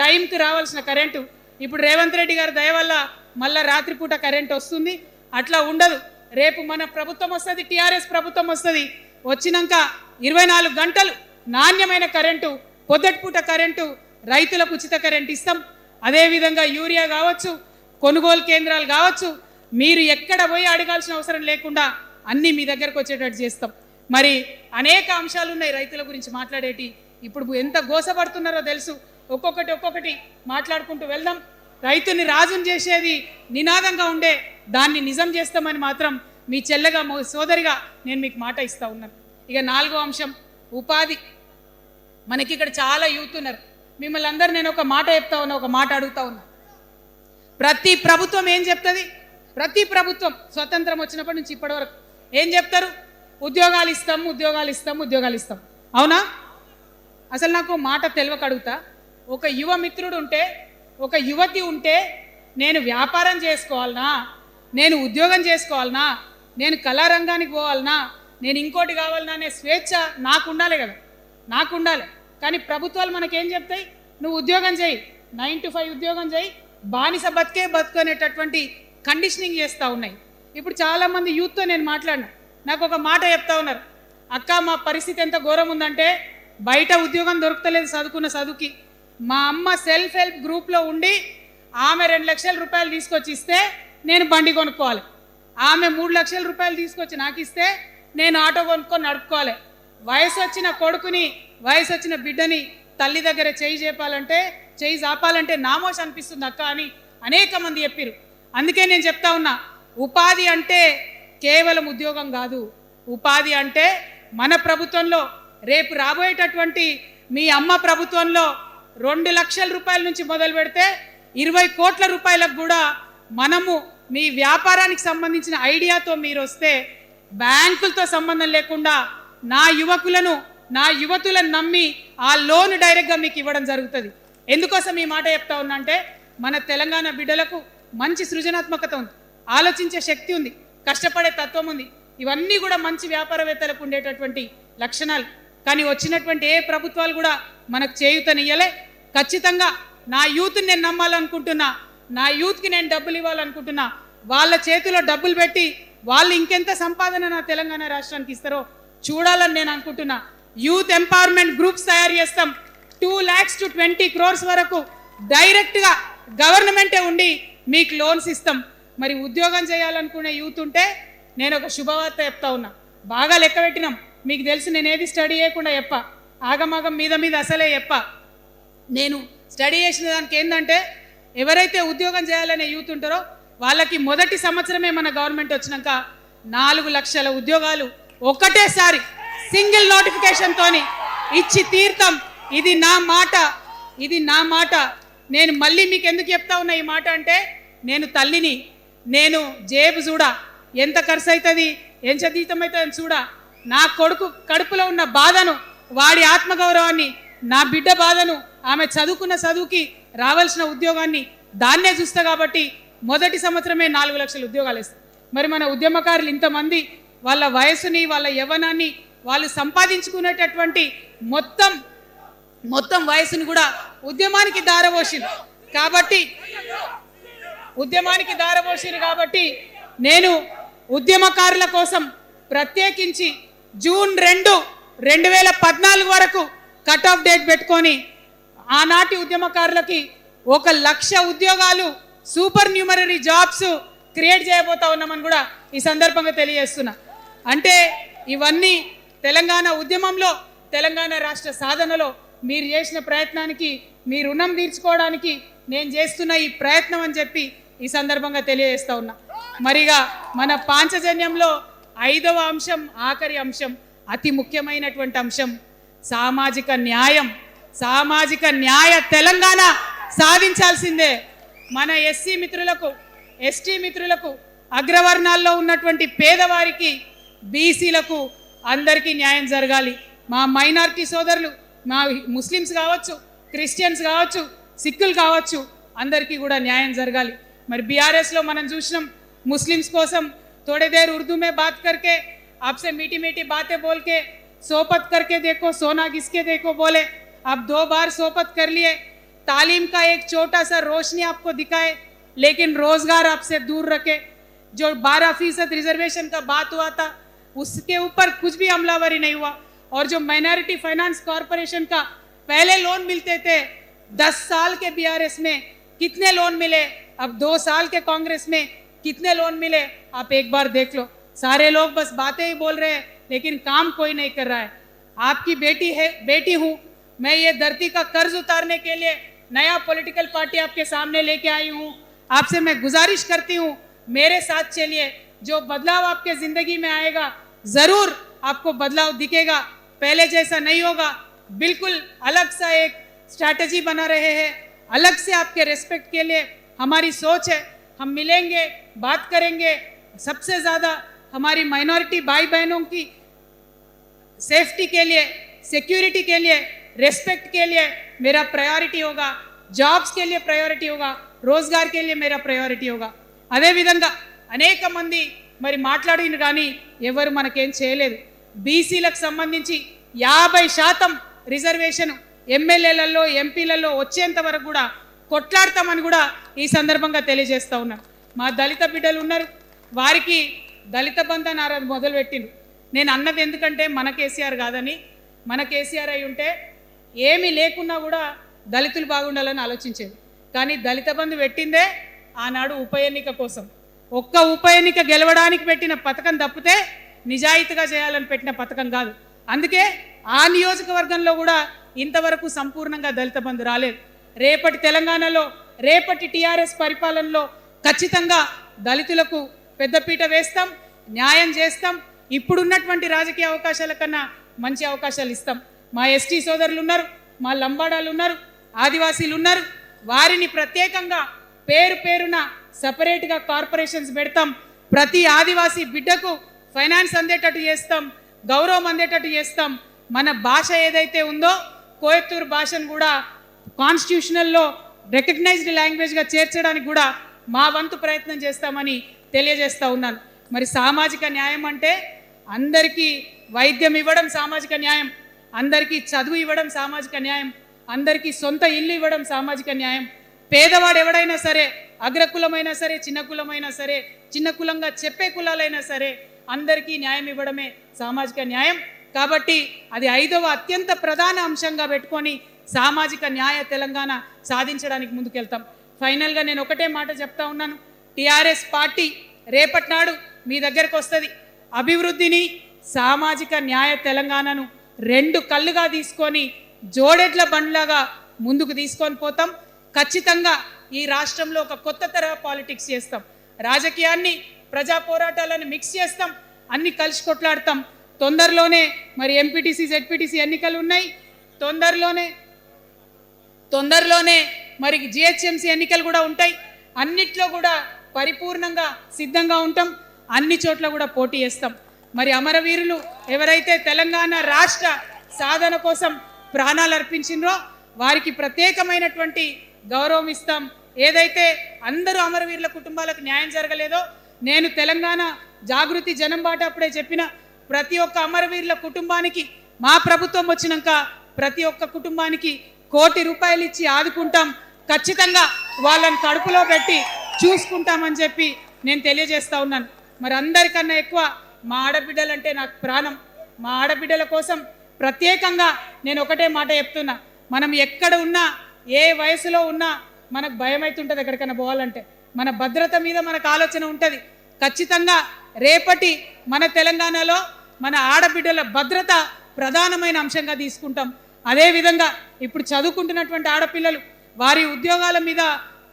టైంకి రావాల్సిన కరెంటు, ఇప్పుడు రేవంత్ రెడ్డి గారి దయ వల్ల మళ్ళీ రాత్రిపూట కరెంట్ వస్తుంది. అట్లా ఉండదు. రేపు మన ప్రభుత్వం వస్తుంది, టీఆర్ఎస్ ప్రభుత్వం వస్తుంది. వచ్చినాక 24 గంటలు నాణ్యమైన కరెంటు, పొద్దుటిపూట కరెంటు, రైతులకు ఉచిత కరెంట్ ఇస్తాం. అదేవిధంగా యూరియా కావచ్చు, కొనుగోలు కేంద్రాలు కావచ్చు, మీరు ఎక్కడ పోయి అడగాల్సిన అవసరం లేకుండా అన్నీ మీ దగ్గరకు వచ్చేటట్టు చేస్తాం. మరి అనేక అంశాలు ఉన్నాయి రైతుల గురించి మాట్లాడేటి. ఇప్పుడు ఎంత గోసపడుతున్నారో తెలుసు. ఒక్కొక్కటి మాట్లాడుకుంటూ వెళ్దాం. రైతుని రాజుని చేసేది నినాదంగా ఉండే దాన్ని నిజం చేస్తామని మాత్రం మీ చెల్లెగా సోదరిగా నేను మీకు మాట ఇస్తా ఉన్నాను. ఇక 4వ అంశం ఉపాధి. మనకి ఇక్కడ చాలా యూత్ ఉన్నారు. మిమ్మల్ని అందరూ నేను ఒక మాట చెప్తా ఉన్నా, ఒక మాట అడుగుతా ఉన్నా. ప్రతి ప్రభుత్వం ఏం చెప్తుంది? ప్రతి ప్రభుత్వం స్వతంత్రం వచ్చినప్పటి నుంచి ఇప్పటి వరకు ఏం చెప్తారు? ఉద్యోగాలు ఇస్తాం, ఉద్యోగాలు ఇస్తాం, ఉద్యోగాలు ఇస్తాం. అవునా? అసలు నాకు మాట తెలియక అడుగుతా. ఒక యువ మిత్రుడు ఉంటే, ఒక యువతి ఉంటే, నేను వ్యాపారం చేసుకోవాలనా, నేను ఉద్యోగం చేసుకోవాలనా, నేను కళారంగానికి పోవాలనా, నేను ఇంకోటి కావాలనా అనే స్వేచ్ఛ నాకు ఉండాలి కదా, నాకు ఉండాలి. కానీ ప్రభుత్వాలు మనకేం చెప్తాయి? నువ్వు ఉద్యోగం చేయి, 9 to 5 ఉద్యోగం చేయి, బానిస బతుకనేటటువంటి కండిషనింగ్ చేస్తూ ఉన్నాయి. ఇప్పుడు చాలామంది యూత్తో నేను మాట్లాడినా, నాకు ఒక మాట చెప్తా ఉన్నారు. అక్క, మా పరిస్థితి ఎంత ఘోరం ఉందంటే బయట ఉద్యోగం దొరుకుతలేదు చదువుకున్న చదువుకి. మా అమ్మ సెల్ఫ్ హెల్ప్ గ్రూప్లో ఉండి ఆమె 2 లక్షల రూపాయలు తీసుకొచ్చి ఇస్తే నేను బండి కొనుక్కోవాలి. ఆమె 3 లక్షల రూపాయలు తీసుకొచ్చి నాకు ఇస్తే నేను ఆటో కొనుక్కొని నడుపుకోవాలి. వయసు వచ్చిన కొడుకుని, వయసు వచ్చిన బిడ్డని తల్లి దగ్గర చేయి జాపాలంటే నామోష్ అనిపిస్తుంది అక్క అని అనేక మంది చెప్పారు. అందుకే నేను చెప్తా ఉన్నా, ఉపాధి అంటే కేవలం ఉద్యోగం కాదు. ఉపాధి అంటే మన ప్రభుత్వంలో, రేపు రాబోయేటటువంటి మీ అమ్మ ప్రభుత్వంలో 2 లక్షల రూపాయల నుంచి మొదలు పెడితే 20 కోట్ల రూపాయలకు కూడా మనము మీ వ్యాపారానికి సంబంధించిన ఐడియాతో మీరు వస్తే బ్యాంకులతో సంబంధం లేకుండా నా యువకులను, నా యువతులను నమ్మి ఆ లోన్ డైరెక్ట్గా మీకు ఇవ్వడం జరుగుతుంది. ఎందుకోసం ఈ మాట చెప్తా ఉన్నా అంటే, మన తెలంగాణ బిడ్డలకు మంచి సృజనాత్మకత ఉంది, ఆలోచించే శక్తి ఉంది, కష్టపడే తత్వం ఉంది. ఇవన్నీ కూడా మంచి వ్యాపారవేత్తలకు ఉండేటటువంటి లక్షణాలు. కానీ వచ్చినటువంటి ఏ ప్రభుత్వాలు కూడా మనకు చేయూతనియ్యలే. ఖచ్చితంగా నా యూత్ని నేను నమ్మాలనుకుంటున్నా, నా యూత్కి నేను డబ్బులు ఇవ్వాలనుకుంటున్నా. వాళ్ళ చేతిలో డబ్బులు పెట్టి వాళ్ళు ఇంకెంత సంపాదన నా తెలంగాణ రాష్ట్రానికి ఇస్తారో చూడాలని నేను అనుకుంటున్నా. యూత్ ఎంపవర్మెంట్ గ్రూప్స్ తయారు చేస్తాం. 2 lakhs to 20 crores వరకు డైరెక్ట్గా గవర్నమెంటే ఉండి మీకు లోన్స్ ఇస్తాం. మరి ఉద్యోగం చేయాలనుకునే యూత్ ఉంటే నేను ఒక శుభవార్త చెప్తా ఉన్నా. బాగా లెక్క పెట్టినాం. మీకు తెలిసి నేను ఏది స్టడీ చేయకుండా చెప్పా, ఆగమాగం మీద అసలే చెప్పా. నేను స్టడీ చేసిన దానికి ఏంటంటే, ఎవరైతే ఉద్యోగం చేయాలనే యూత్ ఉంటారో వాళ్ళకి మొదటి సంవత్సరమే మన గవర్నమెంట్ వచ్చినాక 4 లక్షల ఉద్యోగాలు ఒక్కటేసారి సింగిల్ నోటిఫికేషన్తోని ఇచ్చి తీర్థం. ఇది నా మాట, ఇది నా మాట. నేను మళ్ళీ మీకు ఎందుకు చెప్తా ఉన్నా ఈ మాట అంటే, నేను తల్లిని, నేను జేబు చూడా, ఎంత ఖర్చు అవుతుంది, ఎంత జీతం అవుతుంది చూడా. నా కొడుకు కడుపులో ఉన్న బాధను, వాడి ఆత్మగౌరవాన్ని, నా బిడ్డ బాధను, ఆమె చదువుకున్న చదువుకి రావాల్సిన ఉద్యోగాన్ని దాన్నే చూస్తా. కాబట్టి మొదటి సంవత్సరమే 4 లక్షల ఉద్యోగాలు ఇస్తాయి. మరి మన ఉద్యమకారులు ఇంతమంది వాళ్ళ వయసుని, వాళ్ళ యవ్వనాన్ని వాళ్ళు సంపాదించుకునేటటువంటి మొత్తం వయసుని కూడా ఉద్యమానికి దారపోసింది. కాబట్టి నేను ఉద్యమకారుల కోసం ప్రత్యేకించి జూన్ 2, 2014 వరకు కట్ ఆఫ్ డేట్ పెట్టుకొని ఆనాటి ఉద్యమకారులకి 1 లక్ష ఉద్యోగాలు, సూపర్ న్యూమరరీ జాబ్స్ క్రియేట్ చేయబోతా ఉన్నామని కూడా ఈ సందర్భంగా తెలియజేస్తున్నా. అంటే ఇవన్నీ తెలంగాణ ఉద్యమంలో, తెలంగాణ రాష్ట్ర సాధనలో మీరు చేసిన ప్రయత్నానికి మీ రుణం తీర్చుకోవడానికి నేను చేస్తున్న ఈ ప్రయత్నం అని చెప్పి ఈ సందర్భంగా తెలియజేస్తా ఉన్నా. మరిగా మన పాంచజన్యంలో 5వ అంశం, ఆఖరి అంశం, అతి ముఖ్యమైనటువంటి అంశం సామాజిక న్యాయం. సామాజిక న్యాయ తెలంగాణ సాధించాల్సిందే. మన ఎస్సీ మిత్రులకు, ఎస్టీ మిత్రులకు, అగ్రవర్ణాల్లో ఉన్నటువంటి పేదవారికి, బీసీలకు అందరికీ న్యాయం జరగాలి. మా మైనారిటీ సోదరులు, మా ముస్లిమ్స్ కావచ్చు, క్రిస్టియన్స్ కావచ్చు, సిక్కులు కావచ్చు, అందరికీ కూడా న్యాయం జరగాలి. మరి బీఆర్ఎస్లో మనం చూసినాం, ముస్లిమ్స్ కోసం थोड़ी देर उर्दू में बात करके आपसे मीठी मीठी बातें बोल के सोपत करके देखो, सोना घिसके देखो बोले. आप 2 बार सोपत कर लिए, तालीम का एक छोटा सा रोशनी आपको दिखाए, लेकिन रोजगार आपसे दूर रखे. जो 12% रिजर्वेशन का बात हुआ था उसके ऊपर कुछ भी अमलावरी नहीं हुआ. और जो माइनॉरिटी फाइनेंस कॉरपोरेशन का पहले लोन मिलते थे 10 साल के बीआरएस में कितने लोन मिले, अब 2 साल के कांग्रेस में कितने लोन मिले, आप एक बार देख लो. सारे लोग बस बातें ही बोल रहे हैं लेकिन काम कोई नहीं कर रहा है. आपकी बेटी हूँ मैं, ये धरती का कर्ज उतारने के लिए नया पॉलिटिकल पार्टी आपके सामने लेके आई हूँ. आपसे मैं गुजारिश करती हूँ मेरे साथ चलिए. जो बदलाव आपके जिंदगी में आएगा जरूर आपको बदलाव दिखेगा, पहले जैसा नहीं होगा. बिल्कुल अलग सा एक स्ट्रैटेजी बना रहे हैं, अलग से आपके रेस्पेक्ट के लिए हमारी सोच है. हम मिलेंगे, बात करेंगे. सबसे ज़्यादा हमारी माइनॉरिटी भाई बहनों की सेफ्टी के लिए, सिक्योरिटी के लिए, रेस्पेक्ट के लिए मेरा प्रायोरिटी होगा. जॉब्स के लिए प्रायोरिटी होगा, रोजगार के लिए मेरा प्रायोरिटी होगा. అదే విధంగా అనేక మంది మరి మాట్లాడిన కానీ ఎవరు మనకేం చేయలేదు. బీసీలకు సంబంధించి 50% రిజర్వేషన్ ఎమ్మెల్యేలలో, ఎంపీలలో వచ్చేంత వరకు కూడా కొట్లాడతామని కూడా ఈ సందర్భంగా తెలియజేస్తా ఉన్నాను. మా దళిత బిడ్డలు ఉన్నారు, వారికి దళిత బంధు నారాజు మొదలుపెట్టిండు. నేను అన్నది ఎందుకంటే మన కేసీఆర్ కాదని, మన కేసీఆర్ అయి ఉంటే ఏమీ లేకున్నా కూడా దళితులు బాగుండాలని ఆలోచించేది. కానీ దళిత బంధు పెట్టిందే ఆనాడు ఉప ఎన్నిక కోసం. ఒక్క ఉప ఎన్నిక గెలవడానికి పెట్టిన పథకం తప్పితే నిజాయితీగా చేయాలని పెట్టిన పథకం కాదు. అందుకే ఆ నియోజకవర్గంలో కూడా ఇంతవరకు సంపూర్ణంగా దళిత బంధు రాలేదు. రేపటి తెలంగాణలో, రేపటి టీఆర్ఎస్ పరిపాలనలో ఖచ్చితంగా దళితులకు పెద్దపీట వేస్తాం, న్యాయం చేస్తాం. ఇప్పుడున్నటువంటి రాజకీయ అవకాశాల కన్నా మంచి అవకాశాలు ఇస్తాం. మా ఎస్టీ సోదరులు ఉన్నారు, మా లంబాడాలు ఉన్నారు, ఆదివాసీలు ఉన్నారు. వారిని ప్రత్యేకంగా పేరు పేరున సపరేట్గా కార్పొరేషన్స్ పెడతాం. ప్రతి ఆదివాసీ బిడ్డకు ఫైనాన్స్ అందేటట్టు చేస్తాం, గౌరవం అందేటట్టు చేస్తాం. మన భాష ఏదైతే ఉందో కోయత్తూరు భాషను కూడా కాన్స్టిట్యూషనల్లో రికగ్నైజ్డ్ లాంగ్వేజ్గా చేర్చడానికి కూడా మా వంతు ప్రయత్నం చేస్తామని తెలియజేస్తూ ఉన్నాను. మరి సామాజిక న్యాయం అంటే అందరికీ వైద్యం ఇవ్వడం సామాజిక న్యాయం, అందరికీ చదువు ఇవ్వడం సామాజిక న్యాయం, అందరికీ సొంత ఇల్లు ఇవ్వడం సామాజిక న్యాయం. పేదవాడు ఎవడైనా సరే, అగ్రకులమైనా సరే, చిన్న కులమైనా సరే, చిన్న కులంగా చెప్పే కులాలైనా సరే, అందరికీ న్యాయం ఇవ్వడమే సామాజిక న్యాయం. కాబట్టి అది 5వ అత్యంత ప్రధాన అంశంగా పెట్టుకొని సామాజిక న్యాయ తెలంగాణ సాధించడానికి ముందుకెళ్తాం. ఫైనల్గా నేను ఒకటే మాట చెప్తా ఉన్నాను. టీఆర్ఎస్ పార్టీ రేపటి నాడు మీ దగ్గరకు వస్తుంది. అభివృద్ధిని, సామాజిక న్యాయ తెలంగాణను 2 కళ్ళుగా తీసుకొని జోడెడ్ల బండ్లాగా ముందుకు తీసుకొని పోతాం. ఖచ్చితంగా ఈ రాష్ట్రంలో ఒక కొత్త తరహా పాలిటిక్స్ చేస్తాం. రాజకీయాన్ని, ప్రజా పోరాటాలను మిక్స్ చేస్తాం, అన్ని కలిసి కొట్లాడతాం. తొందరలోనే మరి ఎంపీటీసీ, జెడ్పీటీసీ ఎన్నికలు ఉన్నాయి. తొందరలోనే మరి జిహెచ్ఎంసీ ఎన్నికలు కూడా ఉంటాయి. అన్నిట్లో కూడా పరిపూర్ణంగా సిద్ధంగా ఉంటాం. అన్ని చోట్ల కూడా పోటీ చేస్తాం. మరి అమరవీరులు ఎవరైతే తెలంగాణ రాష్ట్ర సాధన కోసం ప్రాణాలు అర్పించిండ్రో వారికి ప్రత్యేకమైనటువంటి గౌరవం ఇస్తాం. ఏదైతే అందరూ అమరవీరుల కుటుంబాలకు న్యాయం జరగలేదో, నేను తెలంగాణ జాగృతి జనం బాట అప్పుడే చెప్పిన, ప్రతి ఒక్క అమరవీరుల కుటుంబానికి మా ప్రభుత్వం వచ్చినాక ప్రతి ఒక్క కుటుంబానికి ₹1 కోటి ఇచ్చి ఆదుకుంటాం. ఖచ్చితంగా వాళ్ళని కడుపులో పెట్టి చూసుకుంటామని చెప్పి నేను తెలియజేస్తా ఉన్నాను. మరి అందరికన్నా ఎక్కువ మా ఆడబిడ్డలంటే నాకు ప్రాణం. మా ఆడబిడ్డల కోసం ప్రత్యేకంగా నేను ఒకటే మాట చెప్తున్నా. మనం ఎక్కడ ఉన్నా, ఏ వయసులో ఉన్నా మనకు భయం అవుతుంటుంది ఎక్కడికైనా పోవాలంటే. మన భద్రత మీద మనకు ఆలోచన ఉంటుంది. ఖచ్చితంగా రేపటి మన తెలంగాణలో మన ఆడబిడ్డల భద్రత ప్రధానమైన అంశంగా తీసుకుంటాం. అదేవిధంగా ఇప్పుడు చదువుకుంటున్నటువంటి ఆడపిల్లలు వారి ఉద్యోగాల మీద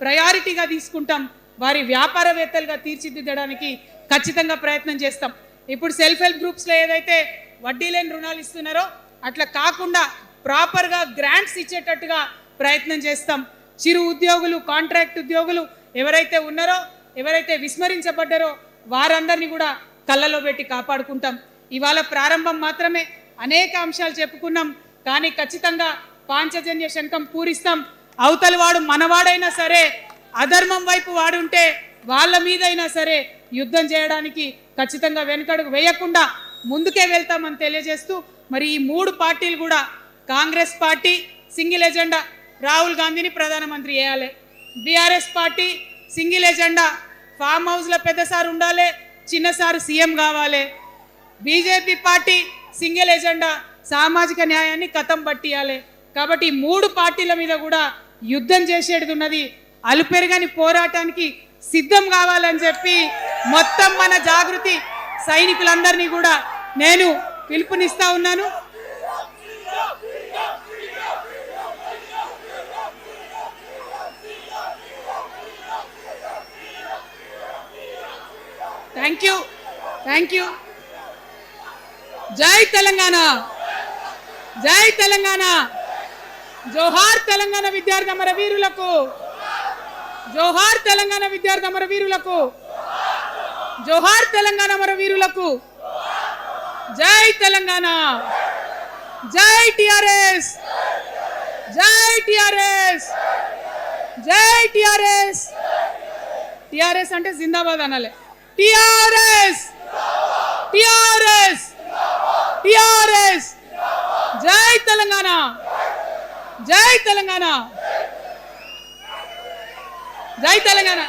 ప్రయారిటీగా తీసుకుంటాం, వారి వ్యాపారవేత్తలుగా తీర్చిదిద్దడానికి ఖచ్చితంగా ప్రయత్నం చేస్తాం. ఇప్పుడు సెల్ఫ్ హెల్ప్ గ్రూప్స్లో ఏదైతే వడ్డీ లేని రుణాలు ఇస్తున్నారో అట్లా కాకుండా ప్రాపర్గా గ్రాంట్స్ ఇచ్చేటట్టుగా ప్రయత్నం చేస్తాం. చిరు ఉద్యోగులు, కాంట్రాక్ట్ ఉద్యోగులు ఎవరైతే ఉన్నారో, ఎవరైతే విస్మరించబడ్డారో వారందరినీ కూడా కళ్ళలో పెట్టి కాపాడుకుంటాం. ఇవాళ ప్రారంభం మాత్రమే, అనేక అంశాలు చెప్పుకున్నాం, కానీ ఖచ్చితంగా పాంచజన్య శంఖం పూరిస్తాం. అవతలి వాడు మనవాడైనా సరే, అధర్మం వైపు వాడుంటే వాళ్ళ మీదైనా సరే యుద్ధం చేయడానికి ఖచ్చితంగా వెనుకడుగు వేయకుండా ముందుకే వెళ్తామని తెలియజేస్తూ, మరి ఈ 3 పార్టీలు కూడా, Congress party single agenda Rahul గాంధీని ప్రధానమంత్రి చేయాలి, BRS party single agenda farm హౌస్లో పెద్దసారి ఉండాలి, చిన్నసారి సీఎం కావాలి, బీజేపీ పార్టీ సింగిల్ ఎజెండా సామాజిక న్యాయాన్ని కథం పట్టియాలి. కాబట్టి ఈ 3 పార్టీల మీద కూడా యుద్ధం చేసేది ఉన్నది. అలుపెరగని పోరాటానికి సిద్ధం కావాలని చెప్పి మొత్తం మన జాగృతి సైనికులందరినీ కూడా నేను పిలుపునిస్తా ఉన్నాను. Thank you. జై తెలంగాణ, జై తెలంగాణ, జోహార్ తెలంగాణ విద్యార్థి అమర వీరులకు, జోహార్ తెలంగాణ విద్యార్థి అమర వీరులకు, జోహార్ తెలంగాణ అమర వీరులకు, జై తెలంగాణ, జై టిఆర్ఎస్, జై టిఆర్ఎస్, జై టిఆర్ఎస్. టిఆర్ఎస్ అంటే జిందాబాద్ అనాలి. TRS, TRS, TRS. జై తెలంగాణ, జై తెలంగాణ, జై తెలంగాణ.